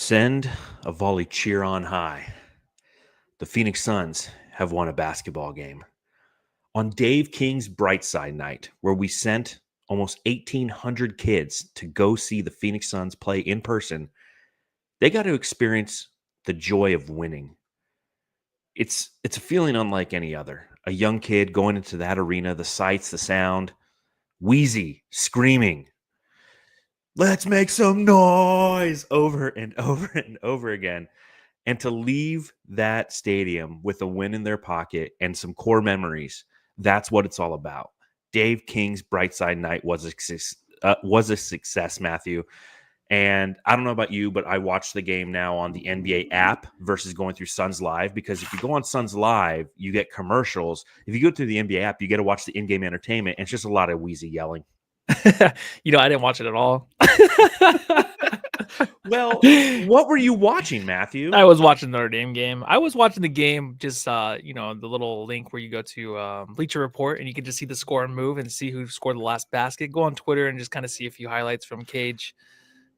Send a volley cheer on high. The Phoenix Suns have won a basketball game. On Dave King's Brightside night, where we sent almost 1,800 kids to go see the Phoenix Suns play in person, they got to experience the joy of winning. It's a feeling unlike any other. A young kid going into that arena, the sights, the sound, wheezy, screaming, "Let's make some noise," over and over and over again. And to leave that stadium with a win in their pocket and some core memories, that's what it's all about. Dave King's Brightside night was a success, Matthew. And I don't know about you, but I watch the game now on the NBA app versus going through Suns Live, because if you go on Suns Live, you get commercials. If you go through the NBA app, you get to watch the in-game entertainment, and it's just a lot of wheezy yelling. I didn't watch it at all. Well, what were you watching, Matthew? I was watching the Notre Dame game. I was watching the game, just the little link where you go to Bleacher Report and you can just see the score and move and see who scored the last basket. Go on Twitter and just kind of see a few highlights from Cage.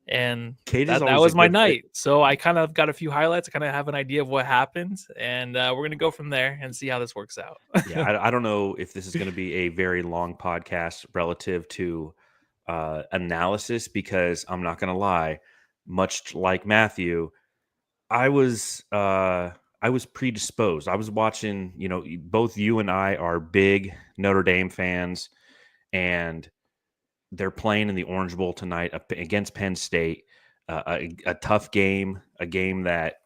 And that was my night. So I kind of got a few highlights. I kind of have an idea of what happened, and we're going to go from there and see how this works out. Yeah, I don't know if this is going to be a very long podcast relative to analysis, because I'm not going to lie, much like Matthew, I was predisposed. I was watching, both you and I are big Notre Dame fans, and they're playing in the Orange Bowl tonight against Penn State, a tough game, a game that,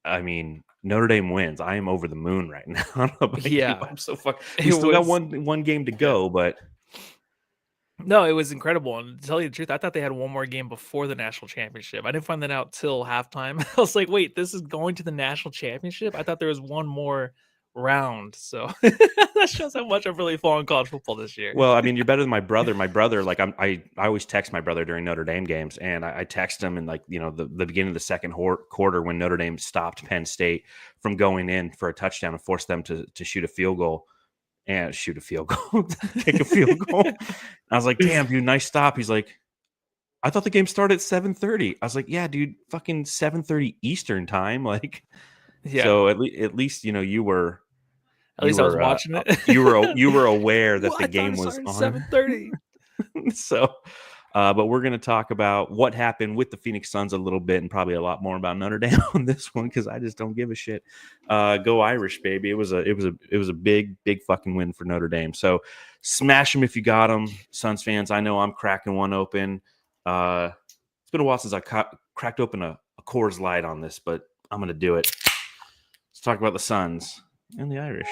I mean, Notre Dame wins. I am over the moon right now. I don't know about you. I'm so fucked. We still got one game to go, but no, it was incredible. And to tell you the truth, I thought they had one more game before the national championship. I didn't find that out till halftime. I was like, wait, this is going to the national championship? I thought there was one more round. So that shows how much I've really followed college football this year. Well, I mean, you're better than my brother. My brother, like I always text my brother during Notre Dame games, and I text him in the beginning of the second quarter when Notre Dame stopped Penn State from going in for a touchdown and forced them to shoot a field goal. And shoot a field goal, kick a field goal. I was like, "Damn, dude, nice stop." He's like, "I thought the game started at 7:30." I was like, "Yeah, dude, fucking 7:30 Eastern time." Like, yeah. So at least you were. At least I was watching it. You were aware that the game was on 7:30. So, but we're going to talk about what happened with the Phoenix Suns a little bit, and probably a lot more about Notre Dame on this one, because I just don't give a shit. Go Irish, baby! It was a big fucking win for Notre Dame. So smash them if you got them, Suns fans. I know I'm cracking one open. It's been a while since I cracked open a Coors Light on this, but I'm going to do it. Let's talk about the Suns and the Irish.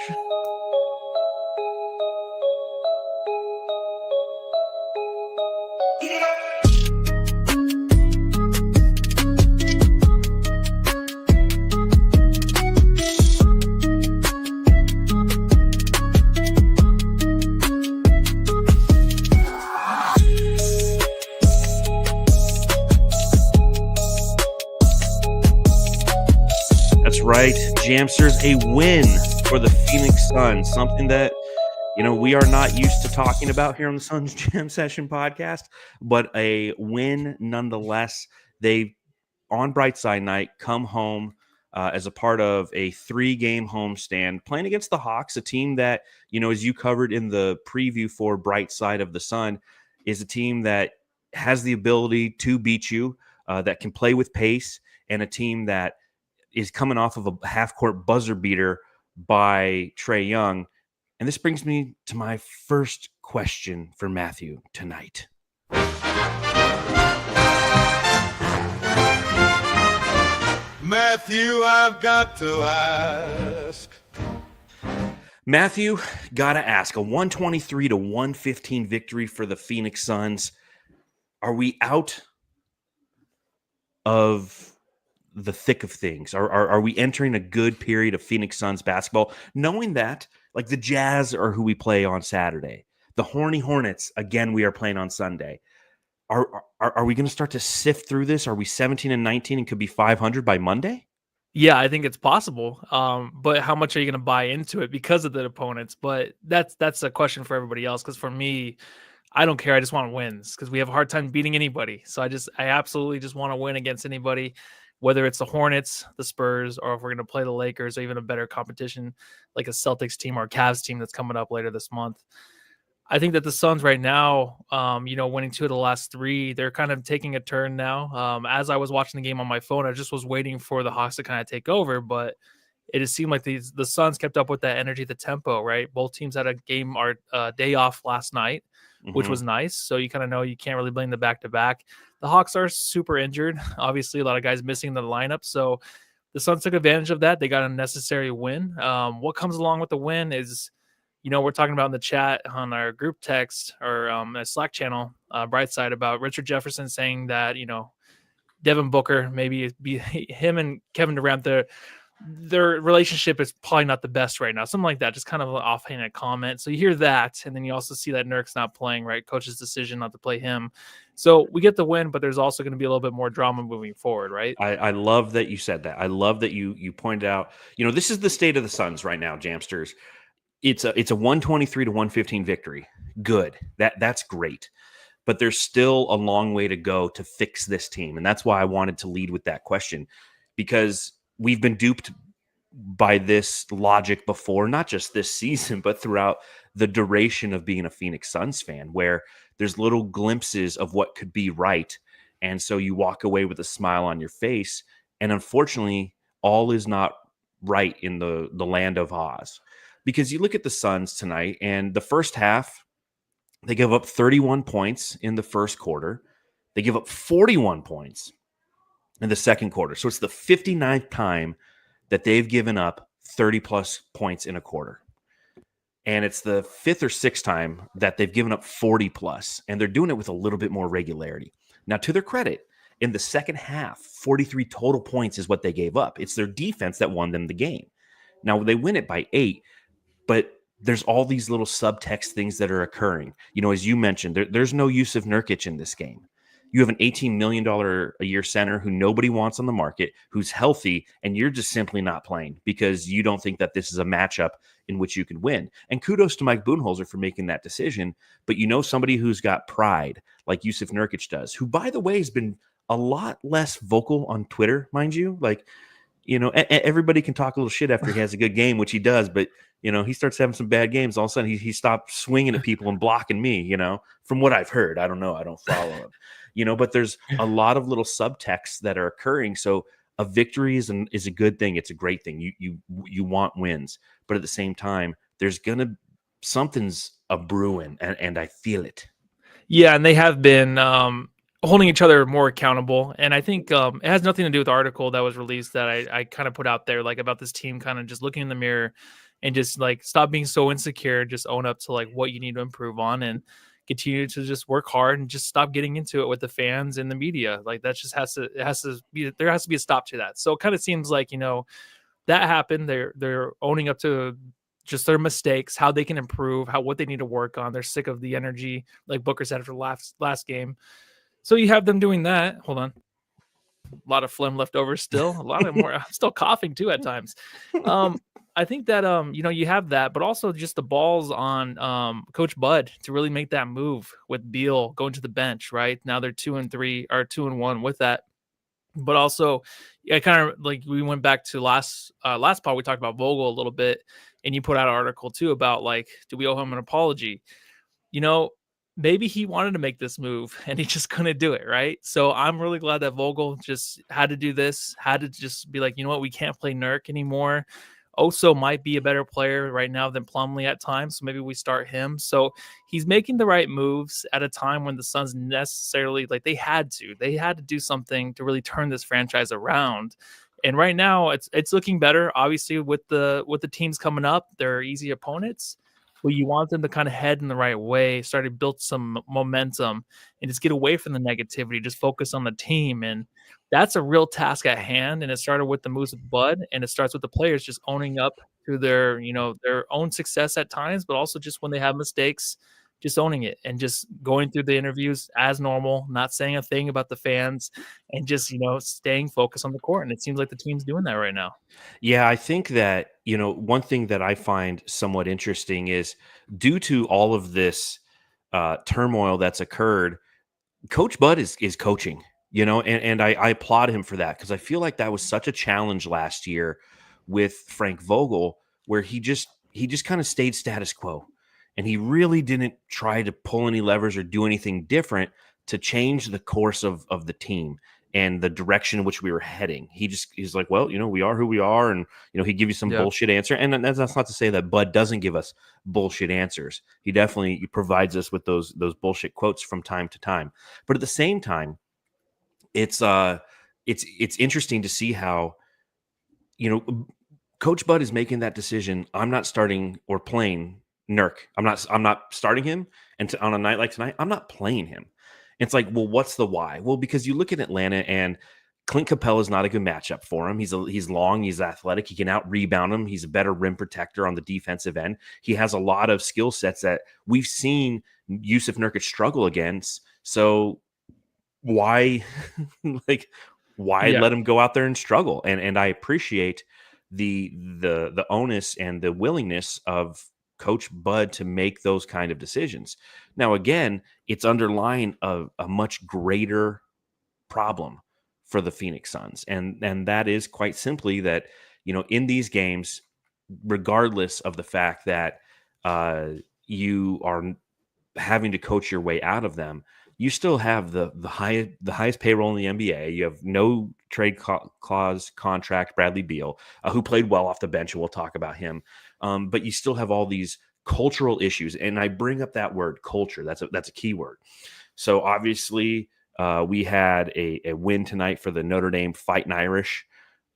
Right, Jamstars, a win for the Phoenix Suns, something that we are not used to talking about here on the Suns Jam Session podcast, but a win nonetheless. They, on Brightside night, come home as a part of a 3-game homestand, playing against the Hawks, a team that, as you covered in the preview for Brightside of the Sun, is a team that has the ability to beat you, that can play with pace, and a team that is coming off of a half-court buzzer beater by Trae Young. And this brings me to my first question for Matthew tonight. Matthew, I've got to ask. Matthew, gotta ask, a 123-115 victory for the Phoenix Suns. Are we out of the thick of things? Are we entering a good period of Phoenix Suns basketball, knowing that, like, the Jazz are who we play on Saturday, the Horny Hornets, again, we are playing on Sunday? Are we going to start to sift through this? Are we 17-19 and could be 500 by Monday? Yeah, I think it's possible. But how much are you going to buy into it because of the opponents? But that's a question for everybody else, because for me, I don't care. I just want wins because we have a hard time beating anybody. So I absolutely just want to win against anybody, whether it's the Hornets, the Spurs, or if we're going to play the Lakers or even a better competition like a Celtics team or a Cavs team that's coming up later this month. I think that the Suns right now, winning 2 of the last 3, they're kind of taking a turn now. As I was watching the game on my phone, I just was waiting for the Hawks to kind of take over, but it just seemed like the Suns kept up with that energy, the tempo, right? Both teams had a game or day off last night, which was nice. So you kind of know you can't really blame the back-to-back. The Hawks are super injured. Obviously, a lot of guys missing the lineup. So the Suns took advantage of that. They got a necessary win. What comes along with the win is, we're talking about in the chat on our group text or a Slack channel, Brightside, about Richard Jefferson saying that, Devin Booker, maybe be him and Kevin Durant, their relationship is probably not the best right now. Something like that, just kind of an offhanded comment. So you hear that, and then you also see that Nurk's not playing, right? Coach's decision not to play him. So we get the win, but there's also going to be a little bit more drama moving forward, right? I love that you said that. I love that you pointed out, this is the state of the Suns right now, Jamsters. It's a 123 to 115 victory. Good. That's great. But there's still a long way to go to fix this team. And that's why I wanted to lead with that question, because we've been duped by this logic before, not just this season, but throughout the duration of being a Phoenix Suns fan, where there's little glimpses of what could be right. And so you walk away with a smile on your face. And unfortunately, all is not right in the land of Oz. Because you look at the Suns tonight, and the first half, they give up 31 points in the first quarter. They give up 41 points in the second quarter. So it's the 59th time that they've given up 30-plus points in a quarter. And it's the 5th or 6th time that they've given up 40-plus, and they're doing it with a little bit more regularity. Now, to their credit, in the second half, 43 total points is what they gave up. It's their defense that won them the game. Now, they win it by 8, but there's all these little subtext things that are occurring. As you mentioned, there's no use of Nurkic in this game. You have an $18 million a year center who nobody wants on the market, who's healthy, and you're just simply not playing because you don't think that this is a matchup in which you can win. And kudos to Mike Budenholzer for making that decision. But somebody who's got pride, like Yusuf Nurkic does, who, by the way, has been a lot less vocal on Twitter, mind you. Everybody can talk a little shit after he has a good game, which he does, but he starts having some bad games. All of a sudden, he stopped swinging at people and blocking me. From what I've heard, I don't know, I don't follow him. But there's a lot of little subtexts that are occurring. So a victory is a good thing. It's a great thing. You want wins, but at the same time, there's something's a brewing, and I feel it. Yeah, and they have been holding each other more accountable. And I think it has nothing to do with the article that was released that I kind of put out there, like about this team kind of just looking in the mirror and just like stop being so insecure, just own up to like what you need to improve on and continue to just work hard and just stop getting into it with the fans and the media. Like that just there has to be a stop to that. So it kind of seems like, that happened. They're owning up to just their mistakes, how they can improve, what they need to work on. They're sick of the energy, like Booker said after last game. So you have them doing that. Hold on. A lot of phlegm left over still. A lot of more. I'm still coughing too at times. I think that you have that, but also just the balls on Coach Bud to really make that move with Beal going to the bench. Right now they're 2-3 or 2-1 with that. But also, I kind of like we went back to last pod. We talked about Vogel a little bit, and you put out an article too about like, do we owe him an apology? Maybe he wanted to make this move and he just couldn't do it, right? So I'm really glad that Vogel just had to do this, had to just be like, we can't play Nurk anymore. Oso might be a better player right now than Plumlee at times, so maybe we start him. So he's making the right moves at a time when the Suns necessarily, like they had to do something to really turn this franchise around. And right now it's looking better. Obviously with the teams coming up, they're easy opponents. Well, you want them to kind of head in the right way, start to build some momentum and just get away from the negativity, just focus on the team. And that's a real task at hand. And it started with the moves of Bud, and it starts with the players just owning up to their own success at times, but also just when they have mistakes, just owning it and just going through the interviews as normal, not saying a thing about the fans and just, staying focused on the court. And it seems like the team's doing that right now. Yeah, I think that, one thing that I find somewhat interesting is due to all of this turmoil that's occurred, Coach Bud is coaching, and I applaud him for that, because I feel like that was such a challenge last year with Frank Vogel, where he just kind of stayed status quo, and he really didn't try to pull any levers or do anything different to change the course of the team and the direction in which we were heading. He's like, well, we are who we are, and he'd give you some Yeah. bullshit answer, and that's not to say that Bud doesn't give us bullshit answers. He definitely provides us with those bullshit quotes from time to time. But at the same time, it's interesting to see how, Coach Bud is making that decision. I'm not starting or playing Nurk. I'm not starting him, and on a night like tonight, I'm not playing him. It's like, well, what's the why? Well, because you look at Atlanta, and Clint Capella is not a good matchup for him. He's long, he's athletic, he can out rebound him. He's a better rim protector on the defensive end. He has a lot of skill sets that we've seen Yusuf Nurkic struggle against. So why Yeah. let him go out there and struggle? And I appreciate the onus and the willingness of Coach Bud to make those kind of decisions. Now, again, it's underlying a much greater problem for the Phoenix Suns, and that is quite simply that, in these games, regardless of the fact that you are having to coach your way out of them, you still have the highest payroll in the NBA. You have no trade clause contract, Bradley Beal, who played well off the bench, and we'll talk about him. But you still have all these cultural issues, and I bring up that word culture. That's a key word. So obviously, we had a win tonight for the Notre Dame Fighting Irish,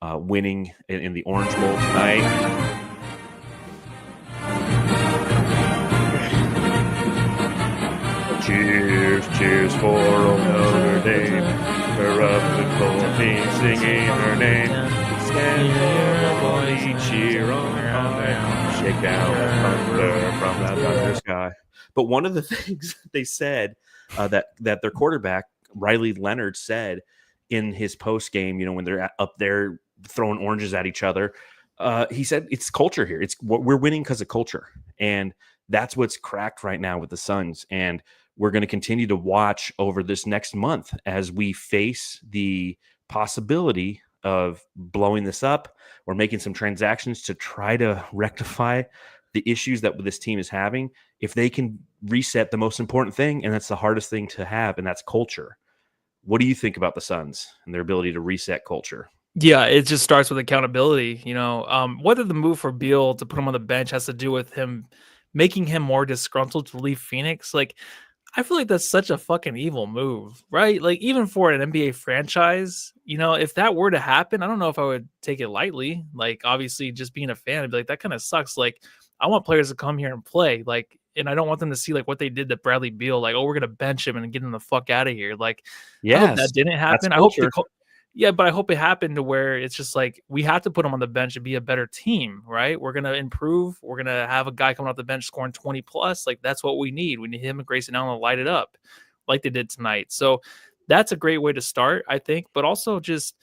winning in the Orange Bowl tonight. Cheers for old Notre Dame. We're up the cold team singing her name. Stand for cheer on high. Shake down the thunder from that thunder sky. But one of the things that they said, that their quarterback, Riley Leonard, said in his post game, when they're up there throwing oranges at each other, he said, it's culture here. We're winning because of culture. And that's what's cracked right now with the Suns. And we're going to continue to watch over this next month as we face the possibility of blowing this up or making some transactions to try to rectify the issues that this team is having. If they can reset the most important thing, and that's the hardest thing to have, and that's culture. What do you think about the Suns and their ability to reset culture? Yeah, it just starts with accountability. Whether the move for Beal to put him on the bench has to do with him making him more disgruntled to leave Phoenix. Like, I feel like that's such a fucking evil move, right? Like, even for an NBA franchise, if that were to happen, I don't know if I would take it lightly. Like, obviously, just being a fan, I'd be like, that kind of sucks. Like, I want players to come here and play. Like, and I don't want them to see like what they did to Bradley Beal. Like, oh, we're gonna bench him and get him the fuck out of here. Like, I hope that Yes, didn't that's happen. I hope culture. yeah, but I hope it happened to where it's just like we have to put him on the bench and be a better team, right? We're gonna improve. We're gonna have a guy coming off the bench scoring 20 plus. Like, that's what we need. We need him and Grayson Allen to light it up, like they did tonight. So that's a great way to start, I think. But also just,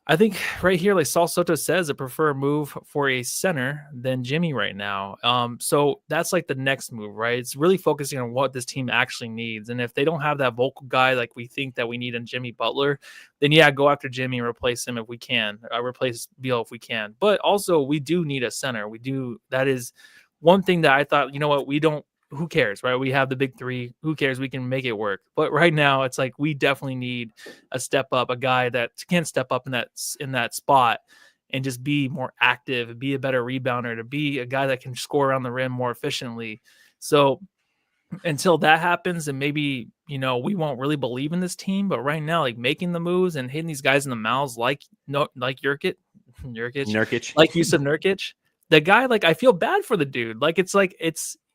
I think right here, like Saul Soto says, I prefer a move for a center than Jimmy right now. So that's like the next move, right? It's really focusing on what this team actually needs. And if they don't have that vocal guy like we think that we need in Jimmy Butler, then yeah, go after Jimmy and replace him if we can. Replace Beal if we can. But also, we do need a center. We do. That is one thing that I thought, we don't. Who cares, right? We have the big three. Who cares? We can make it work. But right now, it's like we definitely need a step up, a guy that can step up in that spot and just be more active, be a better rebounder, to be a guy that can score around the rim more efficiently. So until that happens, and maybe we won't really believe in this team. But right now, like making the moves and hitting these guys in the mouths, like Nurkic, like Yusuf Nurkic, the guy, like I feel bad for the dude. Like it's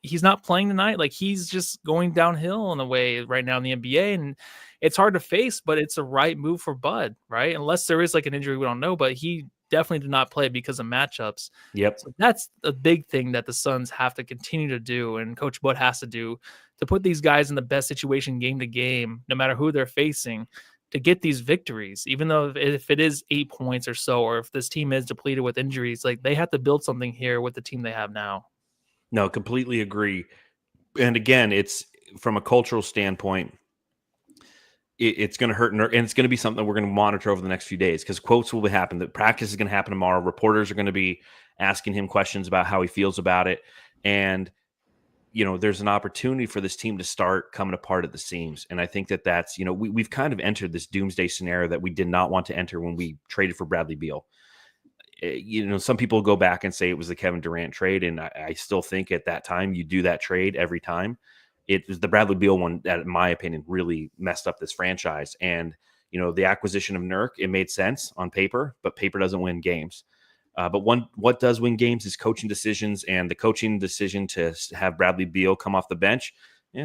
he's not playing tonight. Like he's just going downhill in a way right now in the NBA, and it's hard to face, but it's the right move for Bud, right? Unless there is like an injury we don't know, but he definitely did not play because of matchups. Yep. So that's a big thing that the Suns have to continue to do, and Coach Bud has to do, to put these guys in the best situation game to game, no matter who they're facing, to get these victories. Even though if it is 8 points or so, or if this team is depleted with injuries, like they have to build something here with the team they have now. No, completely agree. And again, it's from a cultural standpoint, it's going to hurt, and it's going to be something that we're going to monitor over the next few days, because quotes will happen. The practice is going to happen tomorrow. Reporters are going to be asking him questions about how he feels about it. And, there's an opportunity for this team to start coming apart at the seams. And I think that's, we've kind of entered this doomsday scenario that we did not want to enter when we traded for Bradley Beal. Some people go back and say it was the Kevin Durant trade. And I still think at that time, you do that trade every time. It was the Bradley Beal one that, in my opinion, really messed up this franchise. And, the acquisition of Nurk, it made sense on paper, but paper doesn't win games. But what does win games is coaching decisions, and the coaching decision to have Bradley Beal come off the bench.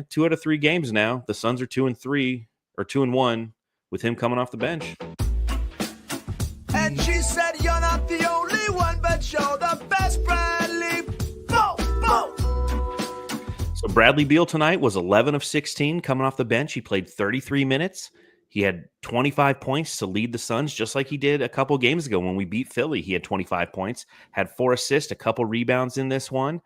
2 out of 3 games now. The Suns are 2-3 or 2-1 with him coming off the bench. And she said, "You're not the only one, but you're the best, Bradley." Bo, bo. So Bradley Beal tonight was 11 of 16 coming off the bench. He played 33 minutes. He had 25 points to lead the Suns, just like he did a couple games ago when we beat Philly. He had 25 points, had 4 assists, a couple rebounds in this one,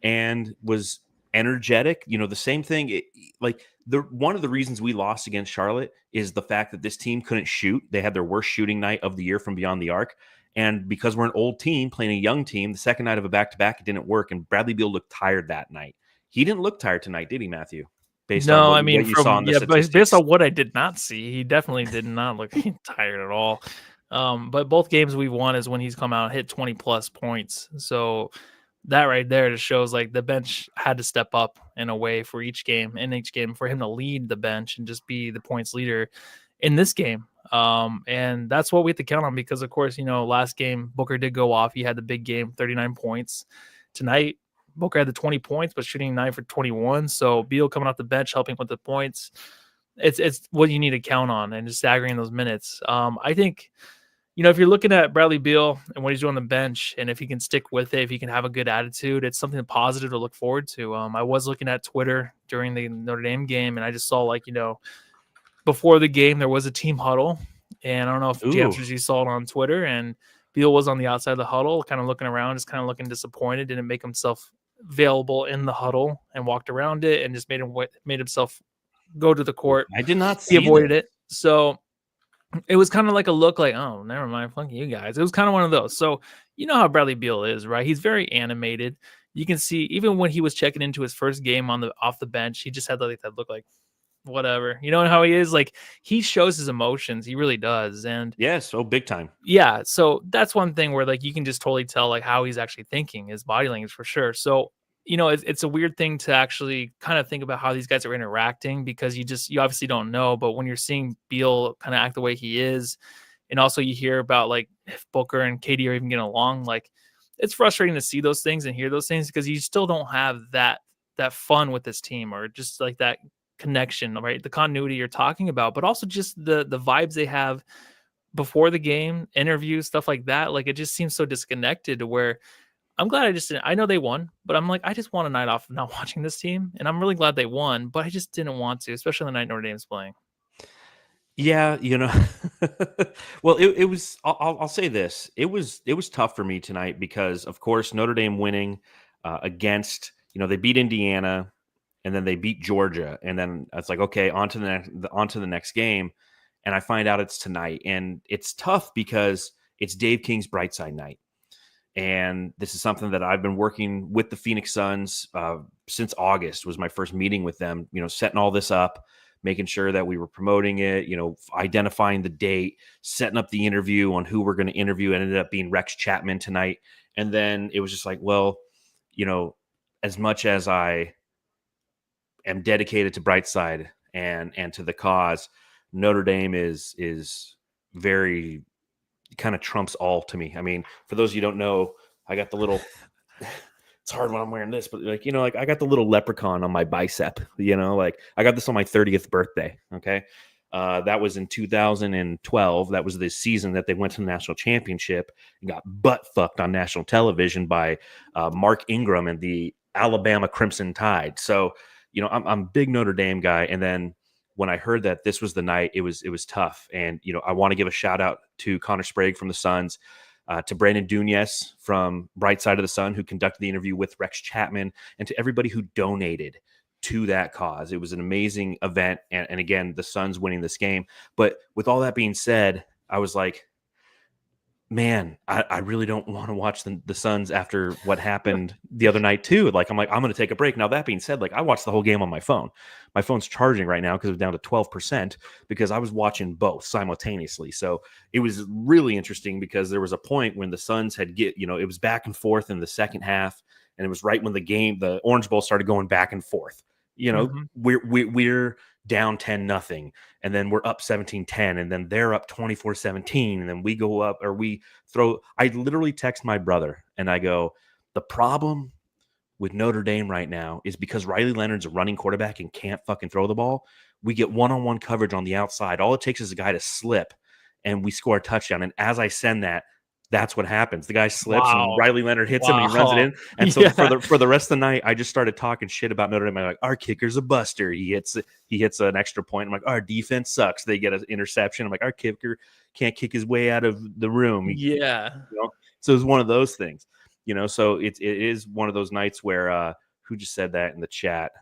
and was energetic. The same thing. One of the reasons we lost against Charlotte is the fact that this team couldn't shoot. They had their worst shooting night of the year from beyond the arc. And because we're an old team playing a young team, the second night of a back-to-back, it didn't work. And Bradley Beal looked tired that night. He didn't look tired tonight, did he, Matthew? Based on what you saw in the statistics. Based on what I did not see, he definitely did not look tired at all. But both games we've won is when he's come out and hit 20 plus points. So that right there just shows like the bench had to step up in a way for each game for him to lead the bench and just be the points leader in this game. And that's what we have to count on, because of course, last game Booker did go off. He had the big game, 39 points. Tonight, Booker had the 20 points, but shooting 9 for 21. So Beal coming off the bench, helping with the points. It's what you need to count on, and just staggering those minutes. I think, if you're looking at Bradley Beal and what he's doing on the bench, and if he can stick with it, if he can have a good attitude, it's something positive to look forward to. I was looking at Twitter during the Notre Dame game, and I just saw before the game, there was a team huddle, and I don't know if Jamstars, you saw it on Twitter, and Beal was on the outside of the huddle, kind of looking around, just kind of looking disappointed, didn't make himself available in the huddle, and walked around it and just made himself go to the court. I did not see He avoided it. So it was kind of like a look like, oh, never mind, fuck you guys. It was kind of one of those. So you know how Bradley Beal is, right? He's very animated. You can see even when he was checking into his first game off the bench, he just had that look like whatever. You know how he is? Like, he shows his emotions. He really does. And yes, big time. Yeah. So that's one thing where you can just totally tell how he's actually thinking, his body language for sure. So, it's a weird thing to actually kind of think about how these guys are interacting, because you obviously don't know. But when you're seeing Beal kind of act the way he is, and also you hear about if Booker and KD are even getting along, it's frustrating to see those things and hear those things, because you still don't have that fun with this team, or just that connection, right? The continuity you're talking about, but also just the vibes they have before the game, interviews, stuff like that. It just seems so disconnected, to where I'm glad I know they won, but I'm I just want a night off of not watching this team. And I'm really glad they won, but I just didn't want to, especially the night Notre Dame's playing. Yeah, well, it was. I'll say this: it was tough for me tonight, because, of course, Notre Dame winning against, they beat Indiana, and then they beat Georgia, and then it's okay, on to the next game, and I find out it's tonight, and it's tough because it's Dave King's Brightside night, and this is something that I've been working with the Phoenix Suns since August. Was my first meeting with them, setting all this up, making sure that we were promoting it, identifying the date, setting up the interview on who we're going to interview. It ended up being Rex Chapman tonight. And then it was just as much as I am dedicated to Brightside and to the cause, Notre Dame is very kind of trumps all to me. I mean, for those of you who don't know, I got the little it's hard when I'm wearing this, but I got the little leprechaun on my bicep, I got this on my 30th birthday. Okay. That was in 2012. That was the season that they went to the national championship and got butt fucked on national television by Mark Ingram and the Alabama Crimson Tide. So, I'm a big Notre Dame guy. And then when I heard that this was the night, it was tough. And, I want to give a shout out to Connor Sprague from the Suns, to Brandon Dunes from Brightside of the Sun, who conducted the interview with Rex Chapman, and to everybody who donated to that cause. It was an amazing event. And again, the Suns winning this game. But with all that being said, I was like, man, I really don't want to watch the Suns after what happened the other night too. Like, I'm going to take a break. Now, that being said, like, I watched the whole game on my phone. My phone's charging right now because it was down to 12% because I was watching both simultaneously. So it was really interesting because there was a point when the Suns it was back and forth in the second half. And it was right when the Orange Bowl started going back and forth. We're down 10-0, and then we're up 17-10, and then they're up 24-17, and then we go up, or we throw. I literally text my brother and I go, the problem with Notre Dame right now is because Riley Leonard's a running quarterback and can't fucking throw the ball. We get one-on-one coverage on the outside. All it takes is a guy to slip and we score a touchdown. And as I send that, that's what happens. The guy slips and Riley Leonard hits him and he runs it in. And so for the rest of the night, I just started talking shit about Notre Dame. I'm like, our kicker's a buster. He hits an extra point. I'm like, our defense sucks. They get an interception. I'm like, our kicker can't kick his way out of the room. So it's one of those things, so it is one of those nights where who just said that in the chat?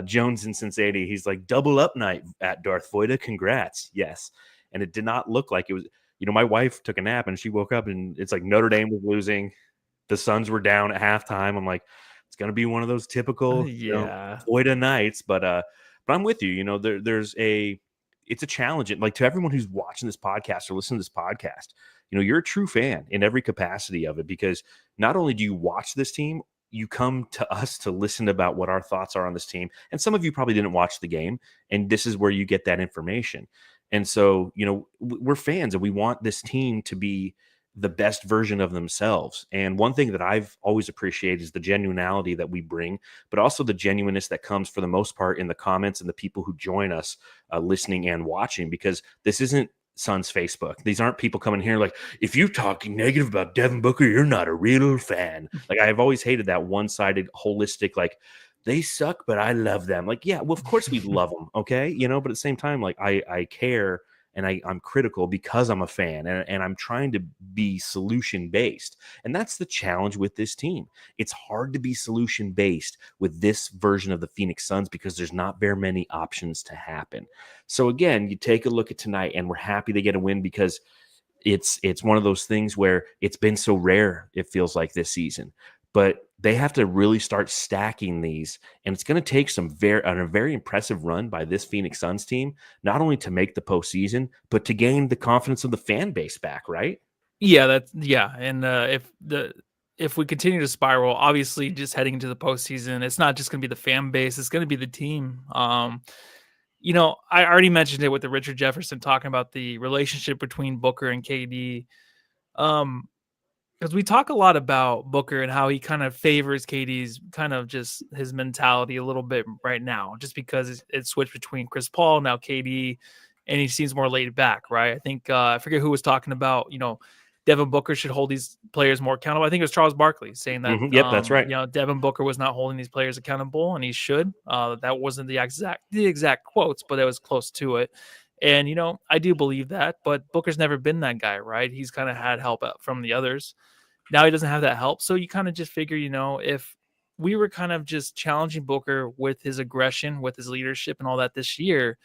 Jones in Cincinnati. He's like, double up night at Darth Vader. Congrats. Yes. And it did not look like it was. My wife took a nap and she woke up and it's like Notre Dame was losing. The Suns were down at halftime. I'm like, it's going to be one of those typical Voida nights. But I'm with you. It's a challenge. Like, to everyone who's watching this podcast or listening to this podcast, you're a true fan in every capacity of it, because not only do you watch this team, you come to us to listen about what our thoughts are on this team. And some of you probably didn't watch the game, and this is where you get that information. And so, we're fans and we want this team to be the best version of themselves. And one thing that I've always appreciated is the genuinity that we bring, but also the genuineness that comes for the most part in the comments and the people who join us listening and watching, because this isn't Suns Facebook. These aren't people coming here like, if you're talking negative about Devin Booker, you're not a real fan. Like, I've always hated that one-sided, holistic, like, they suck, but I love them. Like, yeah, well, of course we love them, okay? But at the same time, like, I care and I'm critical because I'm a fan and I'm trying to be solution-based. And that's the challenge with this team. It's hard to be solution-based with this version of the Phoenix Suns because there's not very many options to happen. So, again, you take a look at tonight and we're happy to get a win because it's one of those things where it's been so rare, it feels like, this season. But they have to really start stacking these, and it's going to take a very impressive run by this Phoenix Suns team, not only to make the postseason, but to gain the confidence of the fan base back, right? And if we continue to spiral, obviously, just heading into the postseason, it's not just going to be the fan base; it's going to be the team. I already mentioned it with the Richard Jefferson talking about the relationship between Booker and KD. Because we talk a lot about Booker and how he kind of favors KD's kind of just his mentality a little bit right now, just because it's switched between Chris Paul, now KD, and he seems more laid back, right? I think, I forget who was talking about, Devin Booker should hold these players more accountable. I think it was Charles Barkley saying that. Yep, that's right. Devin Booker was not holding these players accountable, and he should. That wasn't the exact quotes, but it was close to it. And, I do believe that, but Booker's never been that guy, right? He's kind of had help from the others. Now he doesn't have that help. So you kind of just figure, if we were kind of just challenging Booker with his aggression, with his leadership and all that this year,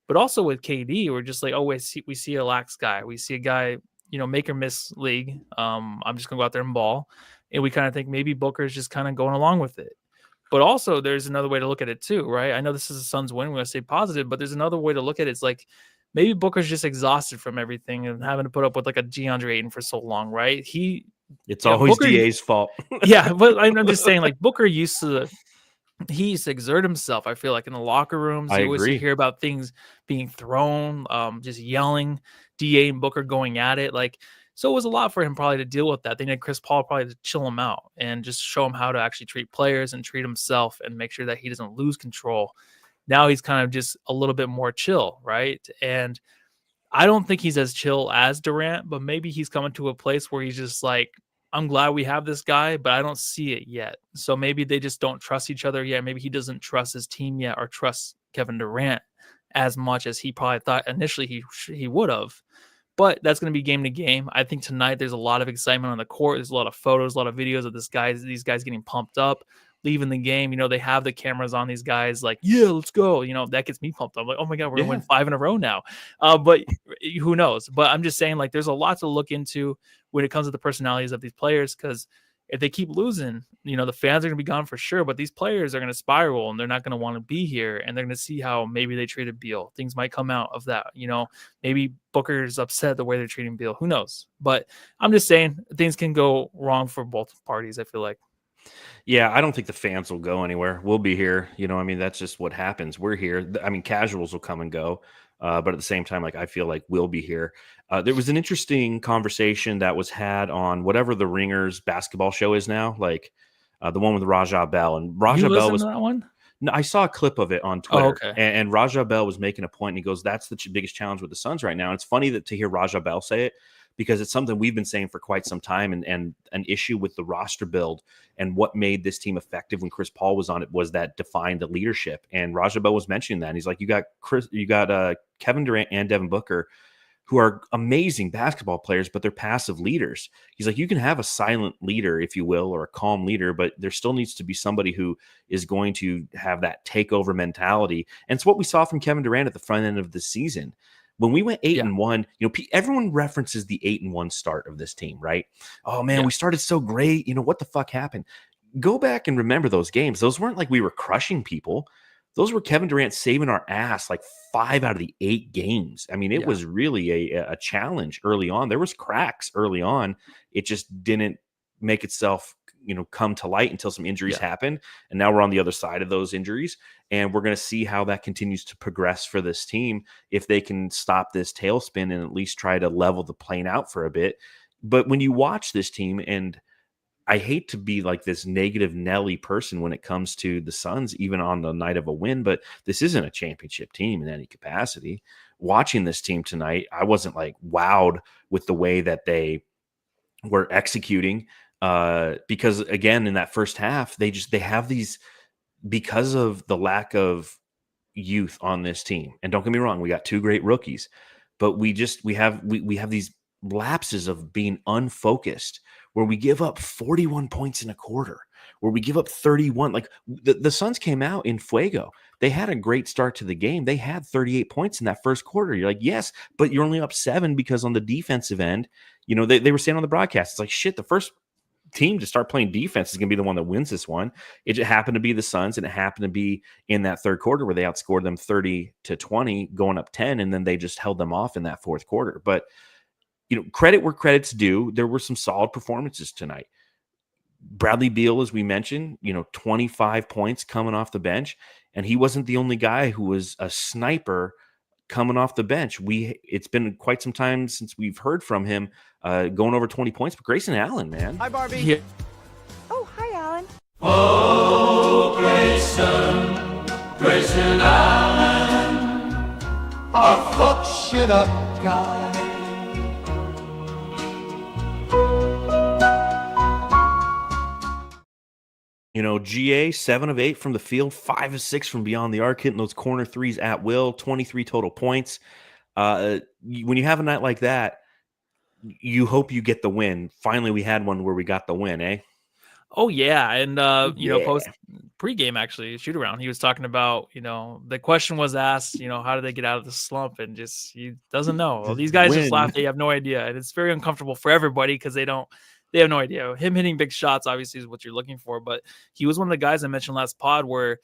but also with KD, we're just like, oh, we see a lax guy. We see a guy, make or miss league. I'm just going to go out there and ball. And we kind of think maybe Booker's just kind of going along with it. But also there's another way to look at it too, right? I know this is a Suns win. We're going to stay positive, but there's another way to look at it. It's like maybe Booker's just exhausted from everything and having to put up with like a DeAndre Ayton for so long, right? It's always Booker, DA's fault. Yeah, but I'm just saying, like, Booker used to exert himself. I feel like in the locker rooms, you always hear about things being thrown, just yelling, DA and Booker going at it. Like, so it was a lot for him probably to deal with that. They needed Chris Paul probably to chill him out and just show him how to actually treat players and treat himself and make sure that he doesn't lose control. Now he's kind of just a little bit more chill, right? And I don't think he's as chill as Durant, but maybe he's coming to a place where he's just like, I'm glad we have this guy, but I don't see it yet. So maybe they just don't trust each other yet. Maybe he doesn't trust his team yet or trust Kevin Durant as much as he probably thought initially he would have. But that's going to be game to game. I think tonight there's a lot of excitement on the court. There's a lot of photos, a lot of videos of these guys getting pumped up. leaving the game, they have the cameras on these guys like, yeah, let's go. That gets me pumped. I'm like, oh my God, we're going to win 5 in a row now. But who knows? But I'm just saying, like, there's a lot to look into when it comes to the personalities of these players, because if they keep losing, the fans are going to be gone for sure, but these players are going to spiral and they're not going to want to be here. And they're going to see how maybe they treated Beal. Things might come out of that. Maybe Booker's upset the way they're treating Beal. Who knows? But I'm just saying things can go wrong for both parties, I feel like. Yeah, I don't think the fans will go anywhere. We'll be here. That's just what happens. We're here. Casuals will come and go. But at the same time, like, I feel like we'll be here. There was an interesting conversation that was had on whatever the Ringers basketball show is now, like the one with Raja Bell. And Raja Bell was that one. No, I saw a clip of it on Twitter. Oh, okay. And Raja Bell was making a point, and he goes, "That's the biggest challenge with the Suns right now." And it's funny to hear Raja Bell say it, because it's something we've been saying for quite some time, and an issue with the roster build and what made this team effective when Chris Paul was on it was that defined the leadership. And Raja Bell was mentioning that. And he's like, you got Kevin Durant and Devin Booker, who are amazing basketball players, but they're passive leaders. He's like, you can have a silent leader, if you will, or a calm leader, but there still needs to be somebody who is going to have that takeover mentality. And it's what we saw from Kevin Durant at the front end of the season. When we went 8-1, everyone references the 8-1 start of this team, right? Oh man, we started so great. What the fuck happened? Go back and remember those games. Those weren't like we were crushing people. Those were Kevin Durant saving our ass like 5 out of the 8 games. It was really a challenge early on. There was cracks early on. It just didn't make itself come to light until some injuries happened. And now we're on the other side of those injuries. And we're going to see how that continues to progress for this team, if they can stop this tailspin and at least try to level the plane out for a bit. But when you watch this team, and I hate to be like this negative Nelly person when it comes to the Suns, even on the night of a win, but this isn't a championship team in any capacity. Watching this team tonight, I wasn't like wowed with the way that they were executing. Because again, in that first half, they have these, because of the lack of youth on this team. And don't get me wrong, we got 2 great rookies, but we have these lapses of being unfocused, where we give up 41 points in a quarter, where we give up 31. Like the Suns came out in fuego. They had a great start to the game. They had 38 points in that first quarter. You're like, yes, but you're only up 7 because on the defensive end, they were saying on the broadcast, it's like, shit, the first team to start playing defense is going to be the one that wins this one. It just happened to be the Suns, and it happened to be in that third quarter where they outscored them 30-20, going up 10, and then they just held them off in that fourth quarter. But credit where credit's due. There were some solid performances tonight. Bradley Beal, as we mentioned, 25 points coming off the bench, and he wasn't the only guy who was a sniper coming off the bench. It's been quite some time since we've heard from him going over 20 points. But Grayson Allen, man. Hi, Barbie. Yeah. Oh, hi, Alan. Oh, Grayson Allen, a fuck shit up guy. GA 7 of 8 from the field, 5 of 6 from beyond the arc, hitting those corner threes at will, 23 total points. When you have a night like that, you hope you get the win. Finally, we had one where we got the win, eh? Oh yeah, and post pregame actually shoot around, he was talking about the question was asked, how do they get out of the slump, and just he doesn't know. Well, these guys just laugh. They have no idea, and it's very uncomfortable for everybody because they have no idea. Him hitting big shots obviously is what you're looking for, but he was one of the guys I mentioned last pod where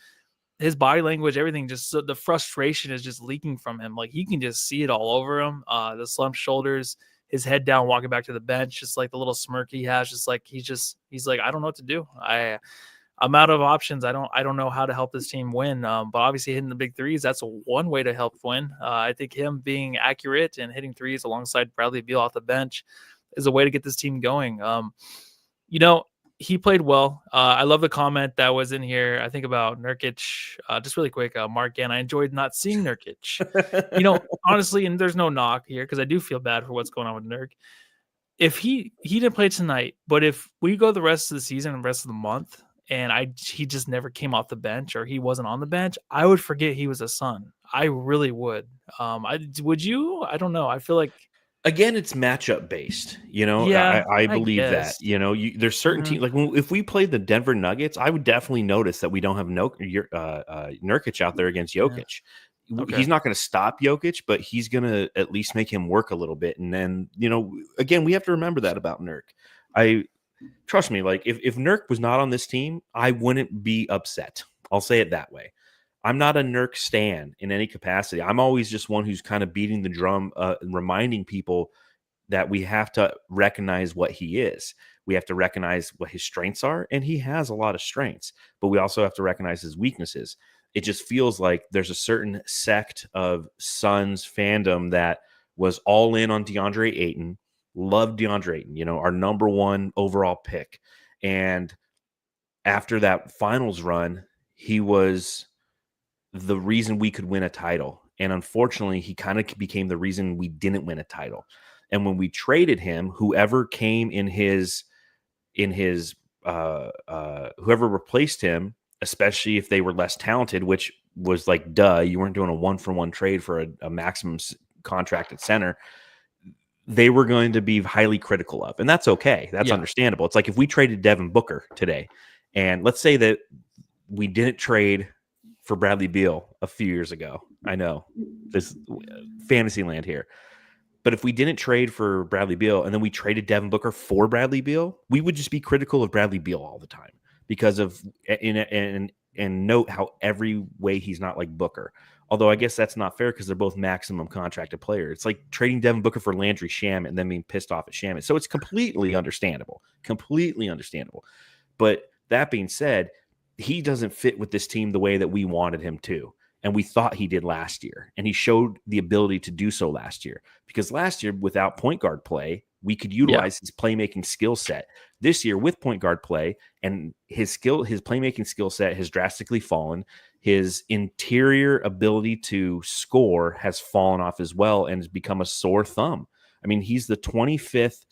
his body language, everything, just the frustration is just leaking from him. Like, he can just see it all over him. The slumped shoulders, his head down, walking back to the bench, just like the little smirk he has, just like he's like, I don't know what to do. I'm out of options. I don't know how to help this team win. But obviously hitting the big threes, that's one way to help win. I think him being accurate and hitting threes alongside Bradley Beal off the bench is a way to get this team going. He played well. I love the comment that was in here, I think, about Nurkic. Just really quick, Mark Gann, I enjoyed not seeing Nurkic. Honestly, and there's no knock here because I do feel bad for what's going on with Nurk. If he didn't play tonight, but if we go the rest of the season and the rest of the month, and he just never came off the bench, or he wasn't on the bench, I would forget he was a Sun. I really would. Would you? I don't know. I feel like Again, it's matchup based. Yeah, I I believe that. guess. There's certain teams like if we played the Denver Nuggets, I would definitely notice that we don't have Nurkic out there against Yeah. Jokic. Okay. He's not going to stop Jokic, but he's going to at least make him work a little bit. And then, again, we have to remember that about Nurk. Trust me, like if Nurk was not on this team, I wouldn't be upset. I'll say it that way. I'm not a Nurk stan in any capacity. I'm always just one who's kind of beating the drum, and reminding people that we have to recognize what he is. We have to recognize what his strengths are, and he has a lot of strengths, but we also have to recognize his weaknesses. It just feels like there's a certain sect of Suns fandom that was all in on DeAndre Ayton, loved DeAndre Ayton, our number one overall pick. And after that finals run, he was the reason we could win a title. And unfortunately, he kind of became the reason we didn't win a title. And when we traded him, whoever came in his whoever replaced him, especially if they were less talented, which was like, duh, you weren't doing a 1-for-1 trade for a maximum contract at center. They were going to be highly critical of, and that's okay. That's understandable. It's like if we traded Devin Booker today, and let's say that we didn't trade for Bradley Beal a few years ago. I know this fantasy land here. But if we didn't trade for Bradley Beal and then we traded Devin Booker for Bradley Beal, we would just be critical of Bradley Beal all the time because of and note how every way he's not like Booker. Although I guess that's not fair because they're both maximum contracted players. It's like trading Devin Booker for Landry Shamet and then being pissed off at Shamet. So it's completely understandable. Completely understandable. But that being said, he doesn't fit with this team the way that we wanted him to. And we thought he did last year. And he showed the ability to do so last year. Because last year, without point guard play, we could utilize his playmaking skill set. This year, with point guard play, and his playmaking skill set has drastically fallen. His interior ability to score has fallen off as well and has become a sore thumb. I mean, he's the 25th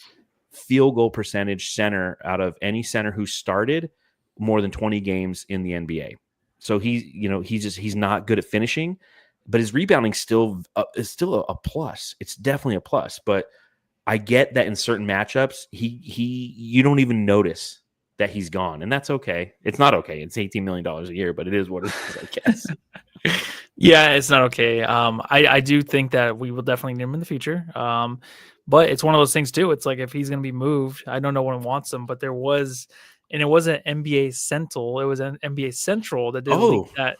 field goal percentage center out of any center who started more than 20 games in the NBA. So he's not good at finishing, but his rebounding is still a plus. It's definitely a plus. But I get that in certain matchups, you don't even notice that he's gone, and that's okay. It's not okay. It's $18 million a year, but it is what it is, I guess. Yeah, it's not okay. I do think that we will definitely need him in the future. But it's one of those things too. It's like if he's going to be moved, I know no one wants him, but there was. And it wasn't NBA Central. It was an NBA Central that did leak that.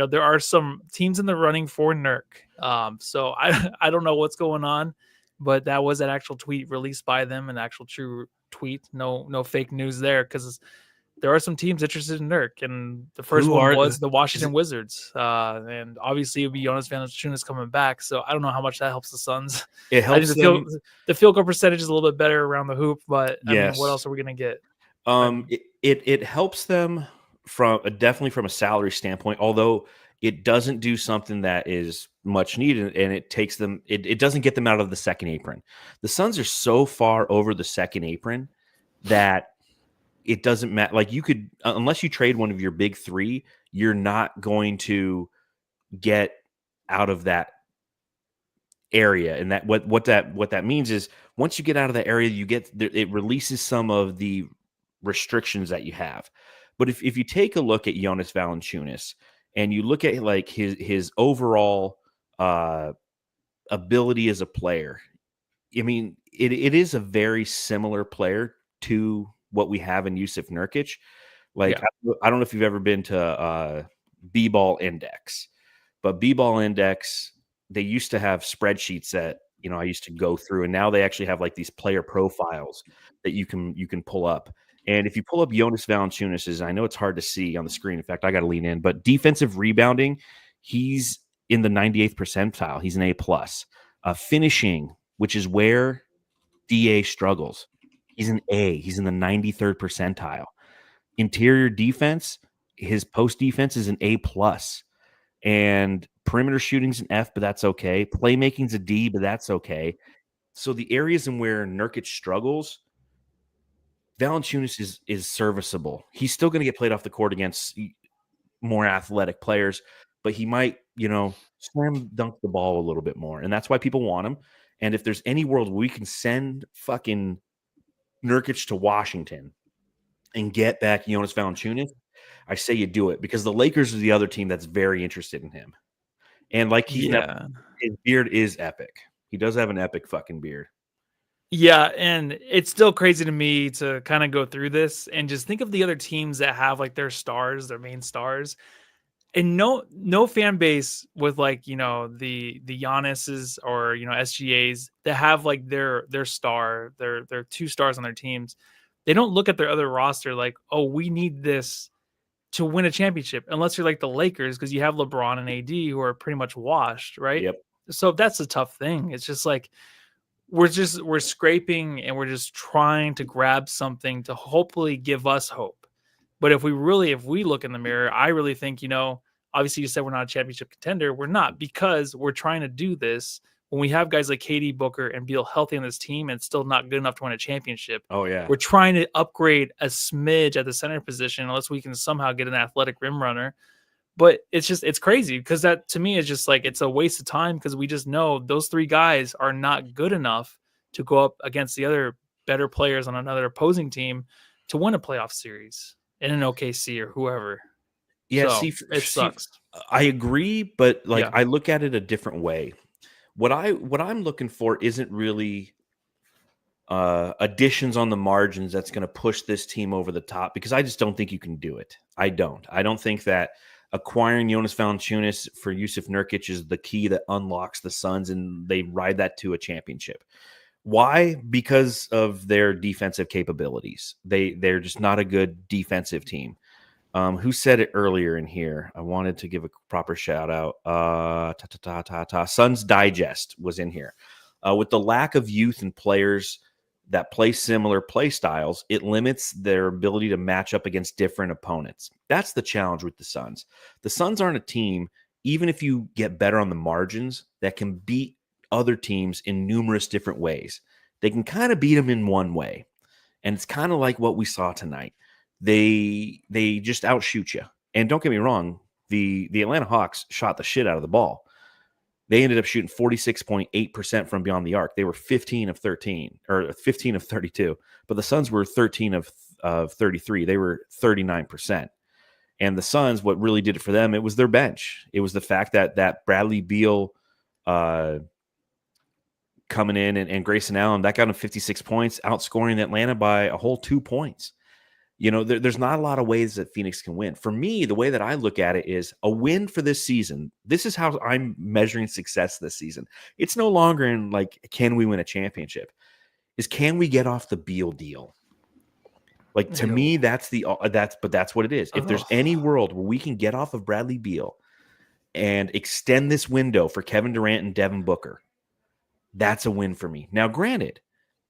There are some teams in the running for Nurk. So I don't know what's going on, but that was an actual tweet released by them, an actual true tweet. No fake news there, because there are some teams interested in Nurk, and the first one was the Washington Wizards. And obviously it would be Jonas Valanciunas coming back. So I don't know how much that helps the Suns. It helps the field goal percentage is a little bit better around the hoop, but I mean, what else are we gonna get? It helps them definitely from a salary standpoint, although it doesn't do something that is much needed, and it takes them. It doesn't get them out of the second apron. The Suns are so far over the second apron that it doesn't matter. Like you could, unless you trade one of your big three, you're not going to get out of that area. And that what that means is once you get out of that area, it releases some of the restrictions that you have. But if you take a look at Jonas Valanciunas and you look at like his overall ability as a player, I mean, it is a very similar player to what we have in Jusuf Nurkic. Like, I don't know if you've ever been to B-Ball Index, but B-Ball Index, they used to have spreadsheets that I used to go through, and now they actually have like these player profiles that you can pull up. And if you pull up Jonas Valanciunas, I know it's hard to see on the screen. In fact, I got to lean in. But defensive rebounding, he's in the 98th percentile. He's an A+. Finishing, which is where DA struggles, he's an A. He's in the 93rd percentile. Interior defense, his post defense is an A+. And perimeter shooting's an F, but that's okay. Playmaking's a D, but that's okay. So the areas in where Nurkic struggles, Valanciunas is serviceable. He's still going to get played off the court against more athletic players, but he might, slam dunk the ball a little bit more. And that's why people want him. And if there's any world where we can send fucking Nurkic to Washington and get back Jonas Valanciunas, I say you do it, because the Lakers are the other team that's very interested in him. And like Keith, his beard is epic. He does have an epic fucking beard. Yeah, and it's still crazy to me to kind of go through this and just think of the other teams that have like their stars, their main stars, and no fan base with like, you know, the Giannis's or, you know, SGAs that have like their star, their 2 stars on their teams. They don't look at their other roster like, oh, we need this to win a championship, unless you're like the Lakers, because you have LeBron and AD who are pretty much washed, right? Yep. So that's a tough thing. It's just like we're scraping and we're just trying to grab something to hopefully give us hope. But if we look in the mirror, I really think, you know, obviously you said we're not a championship contender. We're not, because we're trying to do this when we have guys like KD, Booker, and Beal healthy on this team and still not good enough to win a championship. Oh, yeah. We're trying to upgrade a smidge at the center position unless we can somehow get an athletic rim runner. But it's crazy, because that to me is just like, it's a waste of time, because we just know those 3 guys are not good enough to go up against the other better players on another opposing team to win a playoff series in an OKC or whoever. Yeah, So, it sucks. I agree, but like, Yeah. I look at it a different way. What I'm looking for isn't really additions on the margins that's going to push this team over the top, because I just don't think you can do it. I don't think that acquiring Jonas Valanciunas for Yusuf Nurkic is the key that unlocks the Suns and they ride that to a championship. Why? Because of their defensive capabilities. They're just not a good defensive team. Who said it earlier in here? I wanted to give a proper shout out. Suns Digest was in here. With the lack of youth and players that play similar play styles, it limits their ability to match up against different opponents. That's the challenge with the Suns. The Suns aren't a team, even if you get better on the margins, that can beat other teams in numerous different ways. They can kind of beat them in one way. And it's kind of like what we saw tonight. They just outshoot you. And don't get me wrong, the Atlanta Hawks shot the shit out of the ball. They ended up shooting 46.8% from beyond the arc. They were 15 of 13 or 15 of 32, but the Suns were 13 of 33. They were 39%. And the Suns, what really did it for them, it was their bench. It was the fact that Bradley Beal coming in and Grayson Allen, that got him 56 points, outscoring Atlanta by a whole 2 points. You know, there's not a lot of ways that Phoenix can win. For me, the way that I look at it is a win for this season. This is how I'm measuring success this season. It's no longer in like, can we win a championship? Is can we get off the Beal deal? Like, to me, that's what it is. If there's any world where we can get off of Bradley Beal and extend this window for Kevin Durant and Devin Booker, that's a win for me. Now, granted,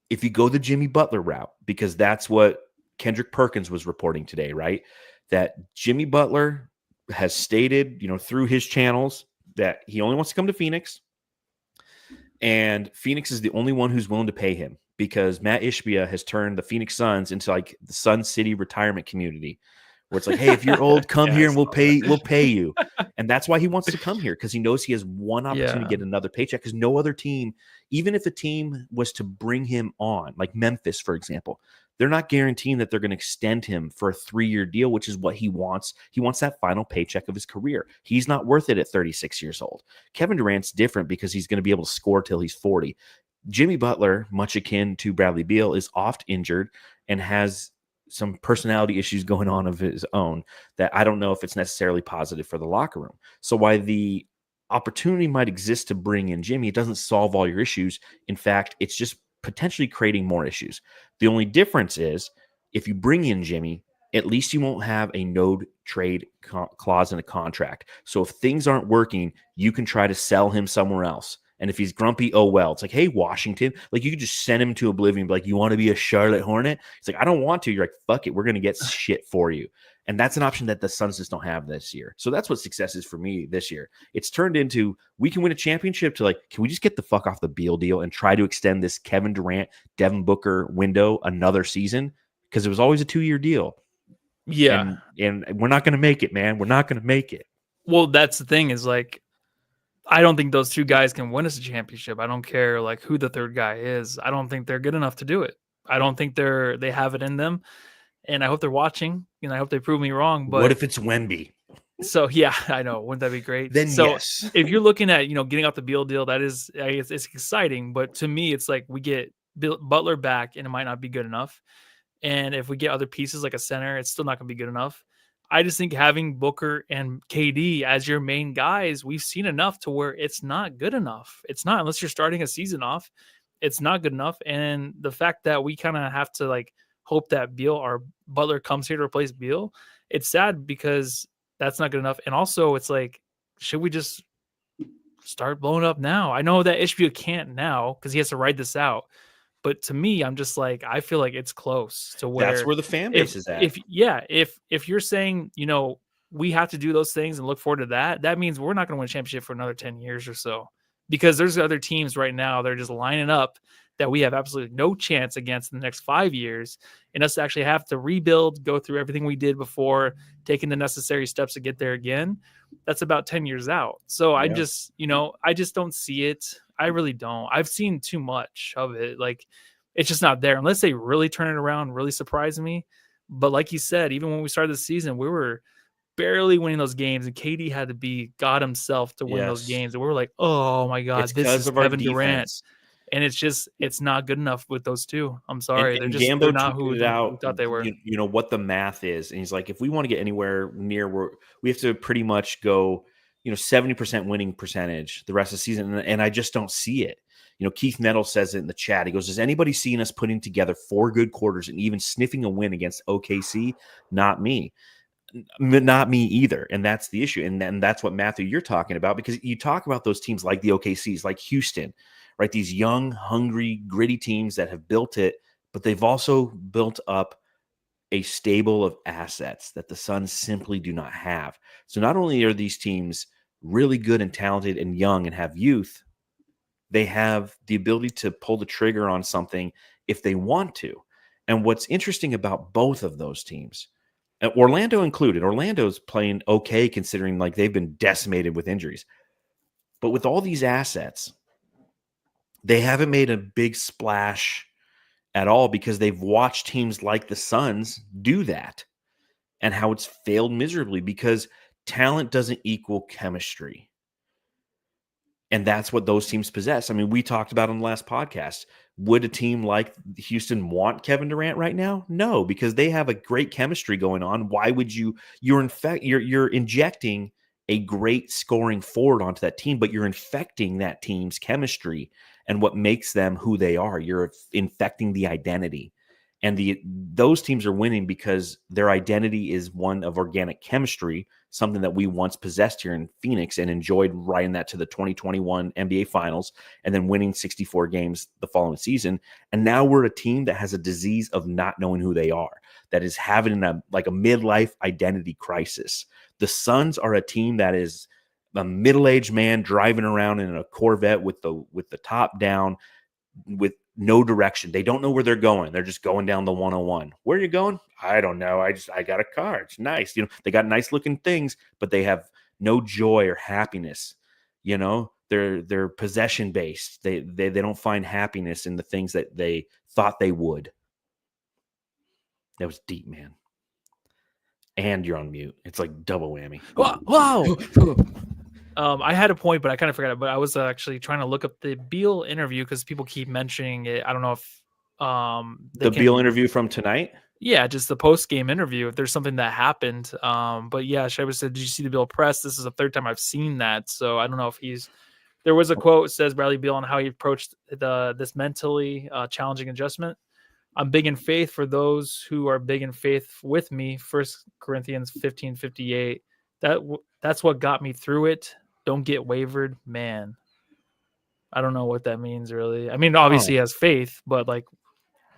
if you go the Jimmy Butler route, because that's what Kendrick Perkins was reporting today, right? That Jimmy Butler has stated, you know, through his channels that he only wants to come to Phoenix, and Phoenix is the only one who's willing to pay him, because Matt Ishbia has turned the Phoenix Suns into like the Sun City retirement community, where it's like, hey, if you're old, come here and we'll pay you. And that's why he wants to come here, because he knows he has one opportunity to get another paycheck, because no other team, even if the team was to bring him on, like Memphis, for example, they're not guaranteeing that they're going to extend him for a 3-year deal, which is what he wants. He wants that final paycheck of his career. He's not worth it at 36 years old. Kevin Durant's different, because he's going to be able to score till he's 40. Jimmy Butler, much akin to Bradley Beal, is oft injured and has some personality issues going on of his own that I don't know if it's necessarily positive for the locker room. So while the opportunity might exist to bring in Jimmy, it doesn't solve all your issues. In fact, it's just potentially creating more issues. The only difference is if you bring in Jimmy, at least you won't have a no trade clause in a contract. So if things aren't working, you can try to sell him somewhere else. And if he's grumpy, oh well. It's like, hey, Washington, like you could just send him to oblivion. Be like, you want to be a Charlotte Hornet? It's like, I don't want to. You're like, fuck it, we're gonna get shit for you. And that's an option that the Suns just don't have this year. So that's what success is for me this year. It's turned into, we can win a championship, to like, can we just get the fuck off the Beal deal and try to extend this Kevin Durant, Devin Booker window another season? Because it was always a 2-year deal. Yeah. And we're not going to make it, man. We're not going to make it. Well, that's the thing, is like, I don't think those two guys can win us a championship. I don't care like who the third guy is. I don't think they're good enough to do it. I don't think they have it in them. And I hope they're watching, and I hope they prove me wrong. What But if it's Wemby? so yeah, I know. Wouldn't that be great? Then So yes. if you're looking at getting out the Beal deal, that is it's exciting. But to me, it's like we get Butler back, and it might not be good enough. And if we get other pieces like a center, it's still not going to be good enough. I just think having Booker and KD as your main guys, we've seen enough to where it's not good enough. It's not, unless you're starting a season off, it's not good enough. And the fact that we kind of have to like hope that Beal or Butler comes here to replace Beal, it's sad because that's not good enough. And also, it's like, should we just start blowing up now? I know that Ishbia can't now because he has to ride this out. But to me, I'm just like, I feel like it's close to where That's where the fan base is at. If you're saying, we have to do those things and look forward to that, that means we're not going to win a championship for another 10 years or so, because there's other teams right now that are just lining up that we have absolutely no chance against in the next 5 years, and us to actually have to rebuild, go through everything we did before, taking the necessary steps to get there again. That's about 10 years out. So I just don't see it. I really don't. I've seen too much of it. Like, it's just not there unless they really turn it around, really surprise me. But like you said, even when we started the season, we were barely winning those games, and KD had to be God himself to win those games. And we were like, oh my God, It's this is of our Kevin Durant. defense. And it's not good enough with those two. I'm sorry. And they're not who we thought they were. You know what the math is. And he's like, if we want to get anywhere near where we have to pretty much go, 70% winning percentage the rest of the season. And I just don't see it. Keith Nettle says it in the chat. He goes, has anybody seen us putting together 4 good quarters and even sniffing a win against OKC? Not me. Not me either. And that's the issue. And that's what, Matthew, you're talking about, because you talk about those teams like the OKCs, like Houston, right? These young, hungry, gritty teams that have built it, but they've also built up a stable of assets that the Suns simply do not have. So not only are these teams really good and talented and young and have youth, they have the ability to pull the trigger on something if they want to. And what's interesting about both of those teams, Orlando included, Orlando's playing okay considering like they've been decimated with injuries. But with all these assets, they haven't made a big splash at all because they've watched teams like the Suns do that and how it's failed miserably because talent doesn't equal chemistry. And that's what those teams possess. I mean, we talked about on the last podcast. Would a team like Houston want Kevin Durant right now? No, because they have a great chemistry going on. Why would you're injecting a great scoring forward onto that team, but you're infecting that team's chemistry and what makes them who they are. You're infecting the identity. And those teams are winning because their identity is one of organic chemistry, something that we once possessed here in Phoenix and enjoyed riding that to the 2021 NBA Finals and then winning 64 games the following season. And now we're a team that has a disease of not knowing who they are, that is having a midlife identity crisis. The Suns are a team that is a middle-aged man driving around in a Corvette with the top down, with no direction. They don't know where they're going. They're just going down the 101. Where are you going? I don't know. I got a car. It's nice. They got nice looking things, but they have no joy or happiness. They're possession based. They don't find happiness in the things that they thought they would. That was deep, man. And you're on mute. It's like double whammy. Wow. I had a point, but I kind of forgot it. But I was actually trying to look up the Beal interview because people keep mentioning it. I don't know if Beal interview from tonight. Yeah, just the post game interview. If there's something that happened, but yeah, Shaiba said, "Did you see the Beal press?" This is the third time I've seen that, so I don't know if he's. There was a quote says Bradley Beal on how he approached this mentally challenging adjustment. I'm big in faith for those who are big in faith with me. 1 Corinthians 15:58. That's what got me through it. Don't get wavered, man. I don't know what that means, really. I mean, obviously he has faith, but like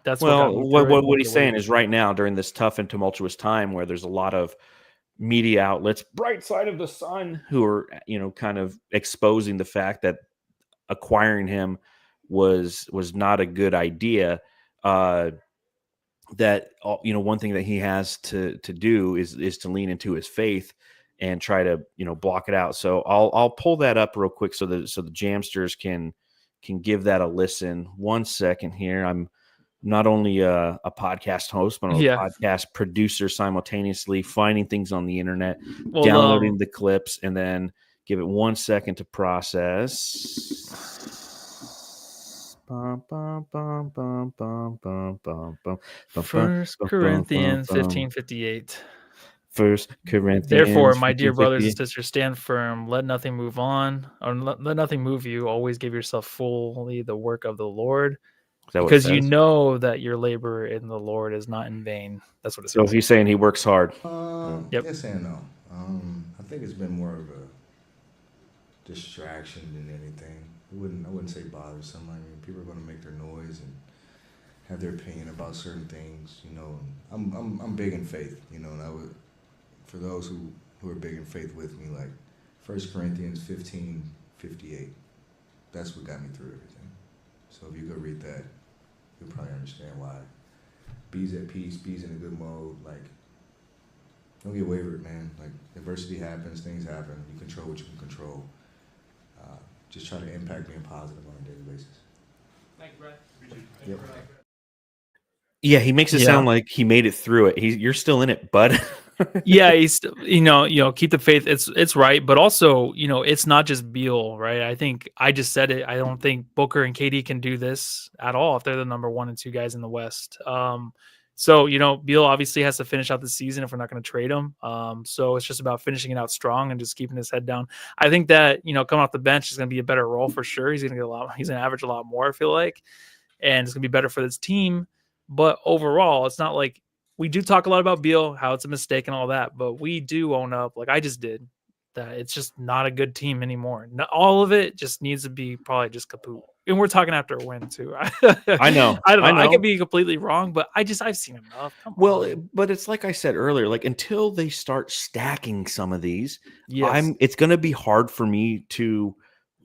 that's what he's saying is right now during this tough and tumultuous time where there's a lot of media outlets, Brightside of the Sun, who are kind of exposing the fact that acquiring him was not a good idea. That one thing that he has to do is to lean into his faith and try to block it out. So I'll pull that up real quick so the Jamsters can give that a listen. 1 second here. I'm not only a podcast host, but I'm a podcast producer simultaneously, finding things on the internet, downloading the clips, and then give it 1 second to process. 1 Corinthians 15:58. 1 Corinthians. Therefore, my dear brothers and sisters, stand firm. Let nothing move on, or let nothing move you. Always give yourself fully the work of the Lord, because you know that your labor in the Lord is not in vain. That's what it says. So he's saying he works hard. Yes and no. I think it's been more of a distraction than anything. I wouldn't say bothersome. I mean, people are going to make their noise and have their opinion about certain things. I'm big in faith. And I would, for those who are big in faith with me, like 1 Corinthians 15:58. That's what got me through everything. So if you go read that, you'll probably understand why. Be's at peace. Be's in a good mode. Like, don't get wavered, man. Like, adversity happens, things happen. You control what you can control. Just try to impact being positive on a daily basis. Thank you, Brad. Yep. Yeah, he makes it sound like he made it through it. You're still in it, bud. Yeah, he's keep the faith. It's right, but also it's not just Beal, right? I think I just said it. I don't think Booker and KD can do this at all if they're the number 1 and 2 guys in the West. So Beal obviously has to finish out the season if we're not going to trade him. So it's just about finishing it out strong and just keeping his head down. I think that coming off the bench is going to be a better role for sure. He's going to get he's going to average a lot more, I feel like, and it's going to be better for this team. But overall, it's not like we do talk a lot about Beal, how it's a mistake and all that, but we do own up, like I just did, that it's just not a good team anymore. Not all of it just needs to be probably just kaput. And we're talking after a win too. I know. I don't know. I could be completely wrong, but I've seen enough. But it's like I said earlier, like until they start stacking some of these, yes. it's going to be hard for me to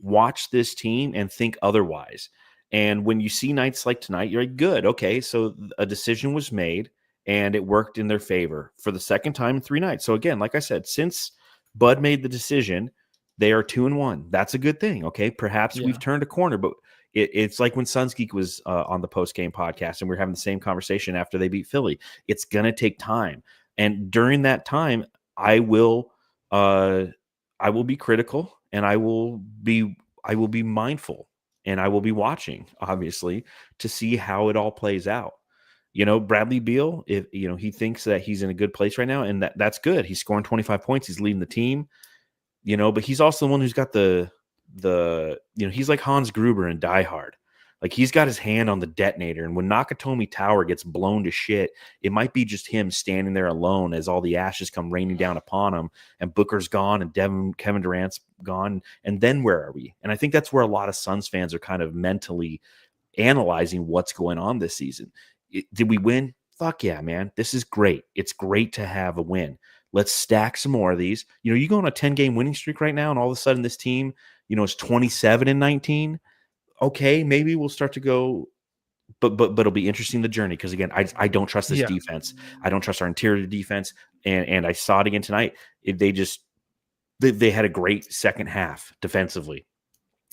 watch this team and think otherwise. And when you see nights like tonight, you're like, good. Okay, so a decision was made and it worked in their favor for the second time in 3 nights. So again, like I said, since Bud made the decision, they are 2-1. That's a good thing. Okay, perhaps we've turned a corner, but it's like when Suns Geek was on the post-game podcast and we are having the same conversation after they beat Philly. It's going to take time. And during that time, I will be critical and I will be mindful. And I will be watching, obviously, to see how it all plays out. Bradley Beal, if he thinks that he's in a good place right now, and that's good. He's scoring 25 points. He's leading the team. But he's also the one who's got the he's like Hans Gruber in Die Hard. Like he's got his hand on the detonator. And when Nakatomi Tower gets blown to shit, it might be just him standing there alone as all the ashes come raining down upon him and Booker's gone and Kevin Durant's gone. And then where are we? And I think that's where a lot of Suns fans are kind of mentally analyzing what's going on this season. Did we win? Fuck yeah, man. This is great. It's great to have a win. Let's stack some more of these. You go on a 10-game winning streak right now, and all of a sudden this team, is 27-19. Okay, maybe we'll start to go, but it'll be interesting, the journey, because again, I don't trust this defense. I don't trust our interior defense, and I saw it again tonight. They had a great second half defensively.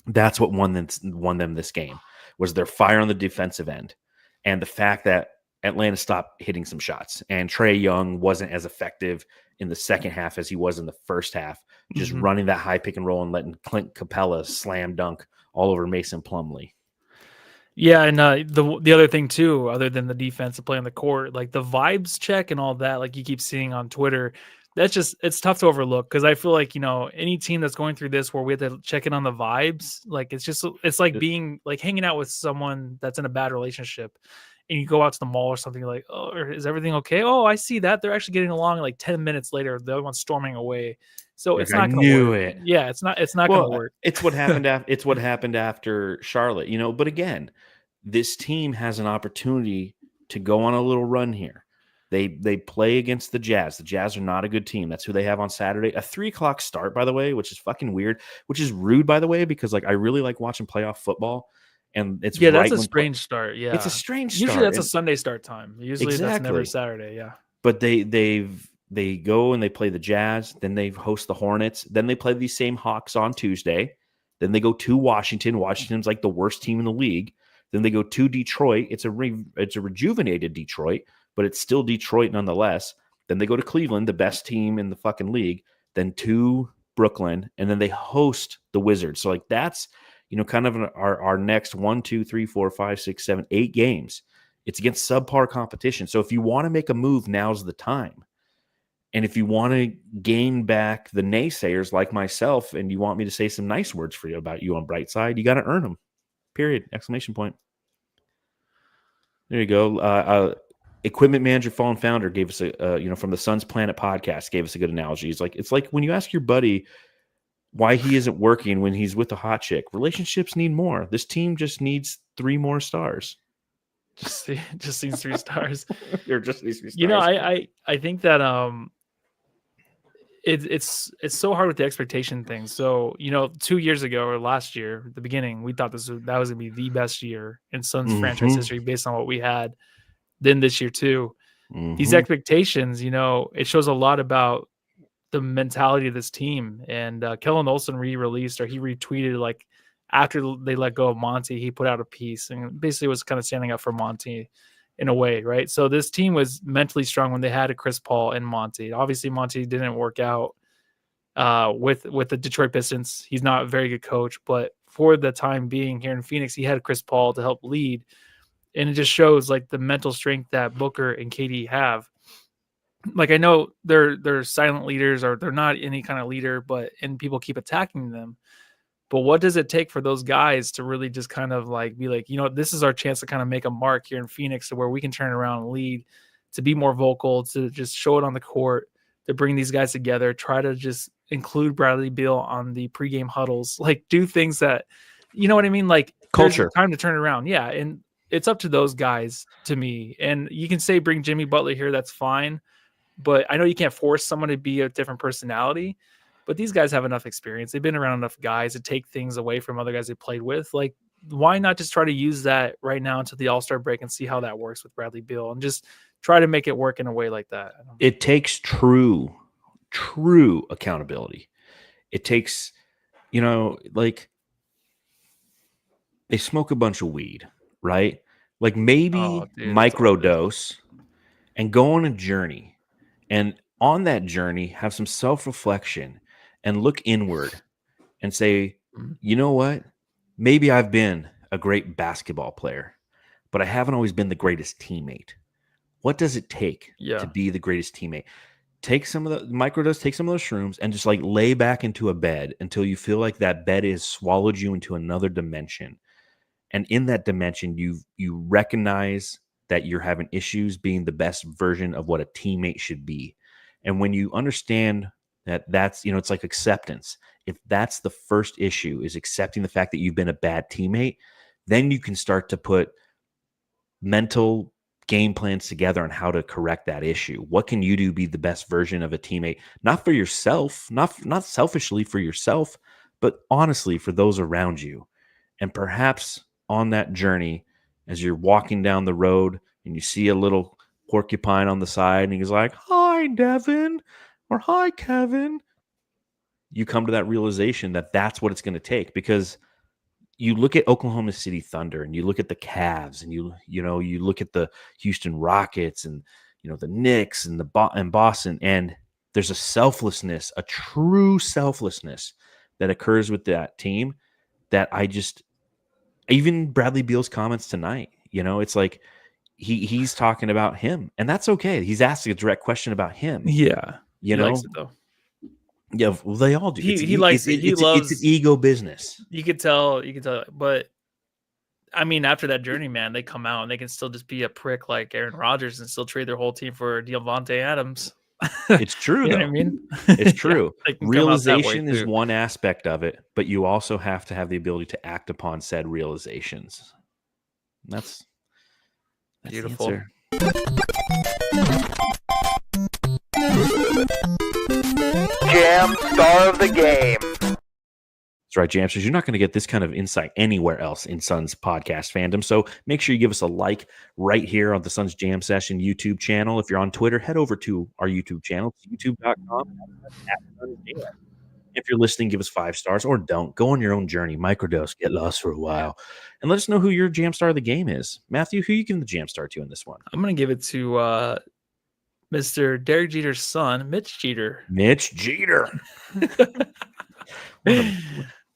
That's what won them this game, was their fire on the defensive end, and the fact that Atlanta stopped hitting some shots, and Trae Young wasn't as effective in the second half as he was in the first half, just running that high pick and roll and letting Clint Capella slam dunk all over Mason Plumlee. Yeah, and the other thing too, other than the defensive play on the court, like the vibes check and all that, like you keep seeing on Twitter, it's tough to overlook, because I feel like any team that's going through this where we have to check in on the vibes, like it's like being like hanging out with someone that's in a bad relationship, and you go out to the mall or something, you're like, oh, is everything okay? Oh, I see that they're actually getting along. Like 10 minutes later, the other one's storming away. So it's not going to work. Yeah, it's not going to work. It's what happened. It's what happened after Charlotte. But again, this team has an opportunity to go on a little run here. They play against the Jazz. The Jazz are not a good team. That's who they have on Saturday. A 3:00 start, by the way, which is fucking weird. Which is rude, by the way, because like I really like watching playoff football. And it's that's a strange start. It's a strange start. Usually that's a Sunday start time. Usually that's never Saturday. Yeah. But they've they go and they play the Jazz, then they host the Hornets, then they play these same Hawks on Tuesday, then they go to Washington. Washington's like the worst team in the league. Then they go to Detroit. It's a rejuvenated Detroit, but it's still Detroit nonetheless. Then they go to Cleveland, the best team in the fucking league. Then to Brooklyn, and then they host the Wizards. So like that's, kind of our next 1, 2, 3, 4, 5, 6, 7, 8 games. It's against subpar competition. So if you want to make a move, now's the time. And if you want to gain back the naysayers like myself, and you want me to say some nice words for you about you on Brightside, you got to earn them. Period. Exclamation point. There you go. Equipment Manager Fallen Founder gave us from the Sun's Planet podcast, gave us a good analogy. He's like, it's like when you ask your buddy why he isn't working when he's with a hot chick. Relationships need more. This team just needs 3 more stars. Just needs 3 stars. Or just needs 3 stars. I think that it's so hard with the expectation thing. So 2 years ago or last year, at the beginning, we thought that was gonna be the best year in Suns franchise history based on what we had. Then this year too, these expectations, it shows a lot about the mentality of this team. And Kellen Olson he retweeted like after they let go of Monty, he put out a piece and basically was kind of standing up for Monty in a way, right? So this team was mentally strong when they had a Chris Paul and Monty. Obviously, Monty didn't work out with the Detroit Pistons. He's not a very good coach, but for the time being here in Phoenix, he had Chris Paul to help lead. And it just shows like the mental strength that Booker and KD have. Like I know they're silent leaders or they're not any kind of leader, and people keep attacking them. But what does it take for those guys to really just kind of like be like, this is our chance to kind of make a mark here in Phoenix to where we can turn around and lead, to be more vocal, to just show it on the court, to bring these guys together, try to just include Bradley Beal on the pregame huddles, like do things that, you know what I mean? Like culture, time to turn it around. Yeah. And it's up to those guys to me. And you can say bring Jimmy Butler here. That's fine. But I know you can't force someone to be a different personality, but these guys have enough experience. They've been around enough guys to take things away from other guys they played with. Like, why not just try to use that right now until the All-Star break and see how that works with Bradley Beal and just try to make it work in a way like that? It takes true accountability. It takes, like they smoke a bunch of weed, right? Like maybe microdose and go on a journey. And on that journey, have some self-reflection and look inward and say, you know what? Maybe I've been a great basketball player, but I haven't always been the greatest teammate. What does it take to be the greatest teammate? Take some of the microdose, take some of those shrooms and just like lay back into a bed until you feel like that bed has swallowed you into another dimension. And in that dimension, you recognize that you're having issues being the best version of what a teammate should be. And when you understand that that's, it's like acceptance. If that's the first issue is accepting the fact that you've been a bad teammate, then you can start to put mental game plans together on how to correct that issue. What can you do to be the best version of a teammate? Not for yourself, not selfishly for yourself, but honestly for those around you. And perhaps on that journey, as you're walking down the road and you see a little porcupine on the side and he's like, "Hi, Devin," or "Hi, Kevin," you come to that realization that that's what it's going to take. Because you look at Oklahoma City Thunder and you look at the Cavs and you look at the Houston Rockets and the Knicks and and Boston, and there's a selflessness, a true selflessness that occurs with that team that even Bradley Beal's comments tonight, it's like he's talking about him, and that's okay. He's asking a direct question about him. Yeah. He likes it though. Yeah, well, they all do. He likes it. He loves it's an ego business. You could tell. But I mean, after that journey, man, they come out and they can still just be a prick like Aaron Rodgers and still trade their whole team for Devontae Adams. It's true, you though. know what I mean? It's true. Yeah, realization is one aspect of it, but you also have to have the ability to act upon said realizations. That's beautiful. Jam Star of the Game. That's right, Jamsters. You're not going to get this kind of insight anywhere else in Suns podcast fandom. So make sure you give us a like right here on the Suns Jam Session YouTube channel. If you're on Twitter, head over to our YouTube channel. It's youtube.com/SunsJam. If you're listening, give us 5 stars or don't. Go on your own journey. Microdose, get lost for a while. And let us know who your Jam Star of the game is. Matthew, who you giving the Jam Star to in this one? I'm going to give it to Mr. Derek Jeter's son, Mitch Jeter. Mitch Jeter.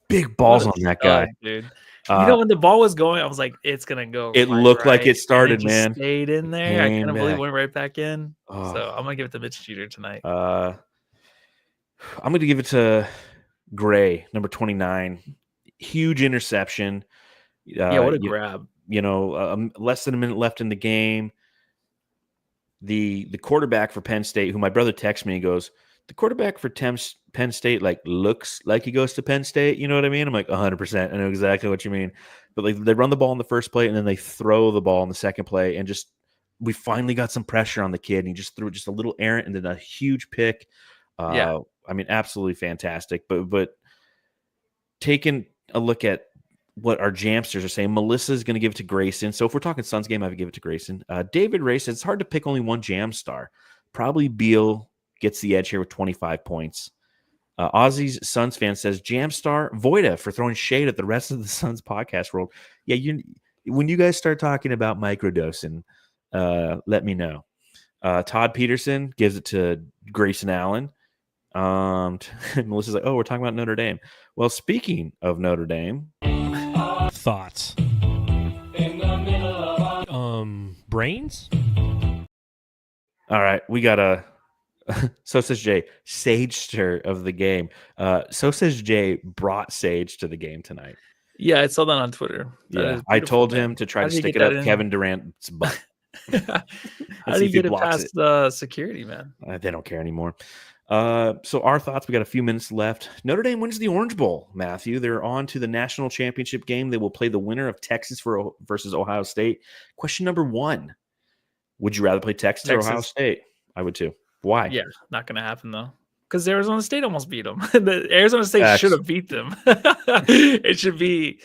Big balls on that guy. Dude. When the ball was going, I was like, it's going to go. It looked like it started, and man. Stayed in there. I couldn't believe it back. went right back in. Oh. So I'm going to give it to Mitch Jeter tonight. I'm going to give it to Gray, number 29. Huge interception. What a grab. Less than a minute left in the game. The quarterback for Penn State, who my brother texts me, he goes, the quarterback for Penn State looks like he goes to Penn State. You know what I mean? I'm like 100%. I know exactly what you mean. But they run the ball in the first play and then they throw the ball in the second play, and we finally got some pressure on the kid, and he just threw just a little errant and then a huge pick. I mean, absolutely fantastic. But taking a look at what our Jamsters are saying, Melissa's going to give it to Grayson. So if we're talking Suns game, I would give it to Grayson. David Ray says it's hard to pick only one Jam Star. Probably Beal gets the edge here with 25 points. Ozzy's Suns fan says Jam Star Voida for throwing shade at the rest of the Suns podcast world. Yeah, when you guys start talking about microdosing, let me know. Todd Peterson gives it to Grayson Allen. Melissa's like, we're talking about Notre Dame. Well, speaking of Notre Dame, thoughts. Brains? All right, we got a So Says Jay, Sage-ster of the game. So Says Jay brought Sage to the game tonight. Yeah, I saw that on Twitter. I told him to try to stick it up Kevin Durant's butt. How do you get it past the security, man? They don't care anymore. So our thoughts, we got a few minutes left. Notre Dame wins the Orange Bowl, Matthew. They're on to the national championship game. They will play the winner of Texas versus Ohio State. Question number 1. Would you rather play Texas or Ohio State? I would too. Why? Yeah, not going to happen though. Because Arizona State almost beat them. The Arizona State should have beat them. It should be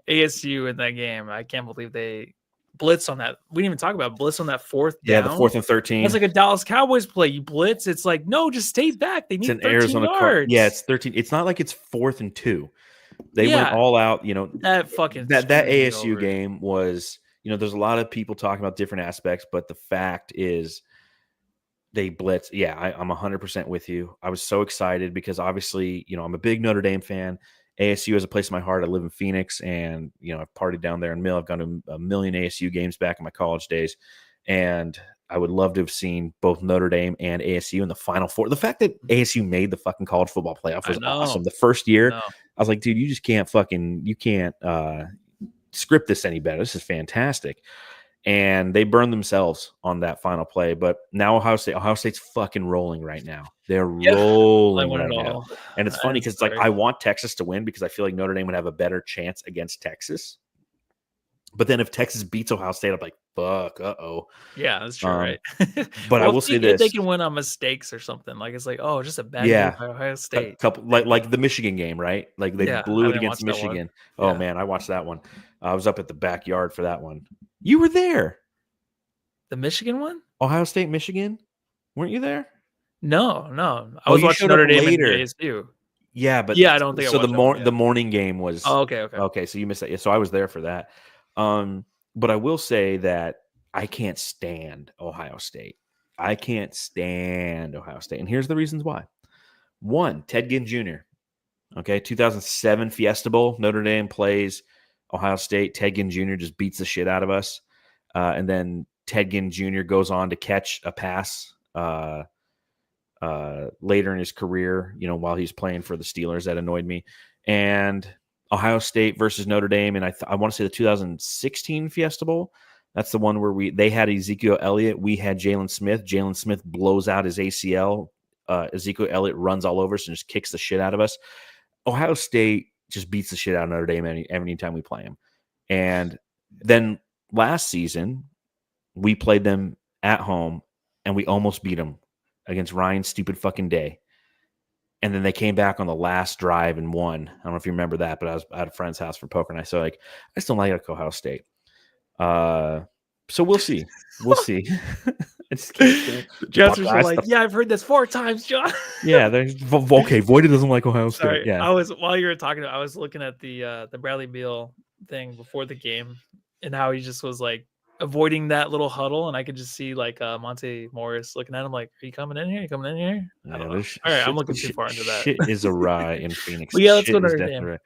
ASU in that game. I can't believe they blitz on that. We didn't even talk about blitz on that 4th down. Yeah, the 4th and 13. That's like a Dallas Cowboys play. You blitz. It's like, no, just stay back. They need 13 Arizona yards. Yeah, it's 13. It's not like it's 4th and 2. They went all out. That fucking that ASU game was. There's a lot of people talking about different aspects, but the fact is, they blitz. Yeah, I'm 100% with you. I was so excited because obviously, I'm a big Notre Dame fan. ASU is a place in my heart. I live in Phoenix, and I've partied down there in Mill. I've gone to a million ASU games back in my college days, and I would love to have seen both Notre Dame and ASU in the Final Four. The fact that ASU made the fucking college football playoff was awesome. The first year, I was like, dude, you just can't script this any better. This is fantastic. And they burned themselves on that final play. But now Ohio State's fucking rolling right now. They're rolling right now. And it's funny because it's like I want Texas to win because I feel like Notre Dame would have a better chance against Texas. But then if Texas beats Ohio State, I'm like, fuck, uh-oh. Yeah, that's true, right? But I will say this. They can win on mistakes or something. Like, it's like, just a bad game by Ohio State. A couple, like the Michigan game, right? Like they blew it against Michigan. Oh, man, I watched that one. I was up at the backyard for that one. You were there. The Michigan one? Ohio State, Michigan? Weren't you there? No. I was watching Notre Dame and ASU. Yeah, but I don't think so. The morning game was. Oh, okay. Okay, so you missed that. Yeah, so I was there for that. But I will say that I can't stand Ohio State. And here's the reasons why. 1, Ted Ginn Jr. Okay, 2007 Fiesta Bowl. Notre Dame plays Ohio State. Ted Ginn Jr. just beats the shit out of us. And then Ted Ginn Jr. goes on to catch a pass later in his career, while he's playing for the Steelers. That annoyed me. And Ohio State versus Notre Dame, and I want to say the 2016 Fiesta Bowl. That's the one where they had Ezekiel Elliott. We had Jalen Smith. Jalen Smith blows out his ACL. Ezekiel Elliott runs all over us and just kicks the shit out of us. Ohio State just beats the shit out of Notre Dame any time we play them. And then last season, we played them at home, and we almost beat them against Ryan Stupid fucking Day. And then they came back on the last drive and won. I don't know if you remember that, but I was at a friend's house for poker night. So like, I still like Ohio State. So we'll see. We'll see. It's Jamstars are like, yeah, I've heard this 4 times, John. Yeah, okay. Voida doesn't like Ohio State. Sorry, Yeah, while you were talking, I was looking at the Bradley Beal thing before the game, and how he just was like avoiding that little huddle, and I could just see like Monte Morris looking at him like, "Are you coming in here? You coming in here?" I don't know. All right, I'm looking too far into that. Shit is awry in Phoenix. But yeah, let's go Shit to is our definitely game. right.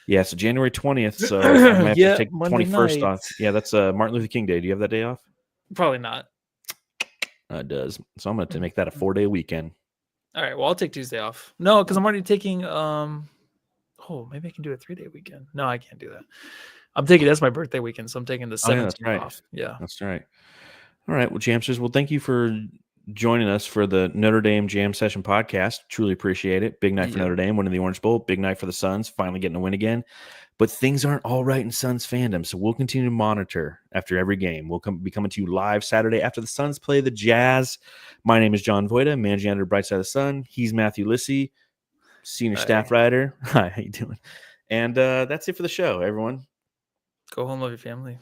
Yeah, so January 20th. So I'm gonna have Yeah, to take Monday 21st night. off. Yeah, that's Martin Luther King Day. Do you have that day off? Probably not. It does. So I'm going to make that a 4-day weekend. All right, well, I'll take Tuesday off. No, because I'm already taking oh, maybe I can do a 3-day weekend. No, I can't do that. I'm taking that's my birthday weekend, so I'm taking the 17th that's right. off. Yeah. That's right. All right. Well, Jamsters, well, thank you for joining us for the Notre Dame Jam Session podcast. Truly appreciate it. Big night for Notre Dame, winning the Orange Bowl. Big night for the Suns, finally getting a win again. But things aren't all right in Suns fandom, so we'll continue to monitor after every game. We'll be coming to you live Saturday after the Suns play the Jazz. My name is John Voida, managing editor of Brightside of the Sun. He's Matthew Lissy, senior staff writer. Hi, how you doing? And that's it for the show, everyone. Go home, love your family.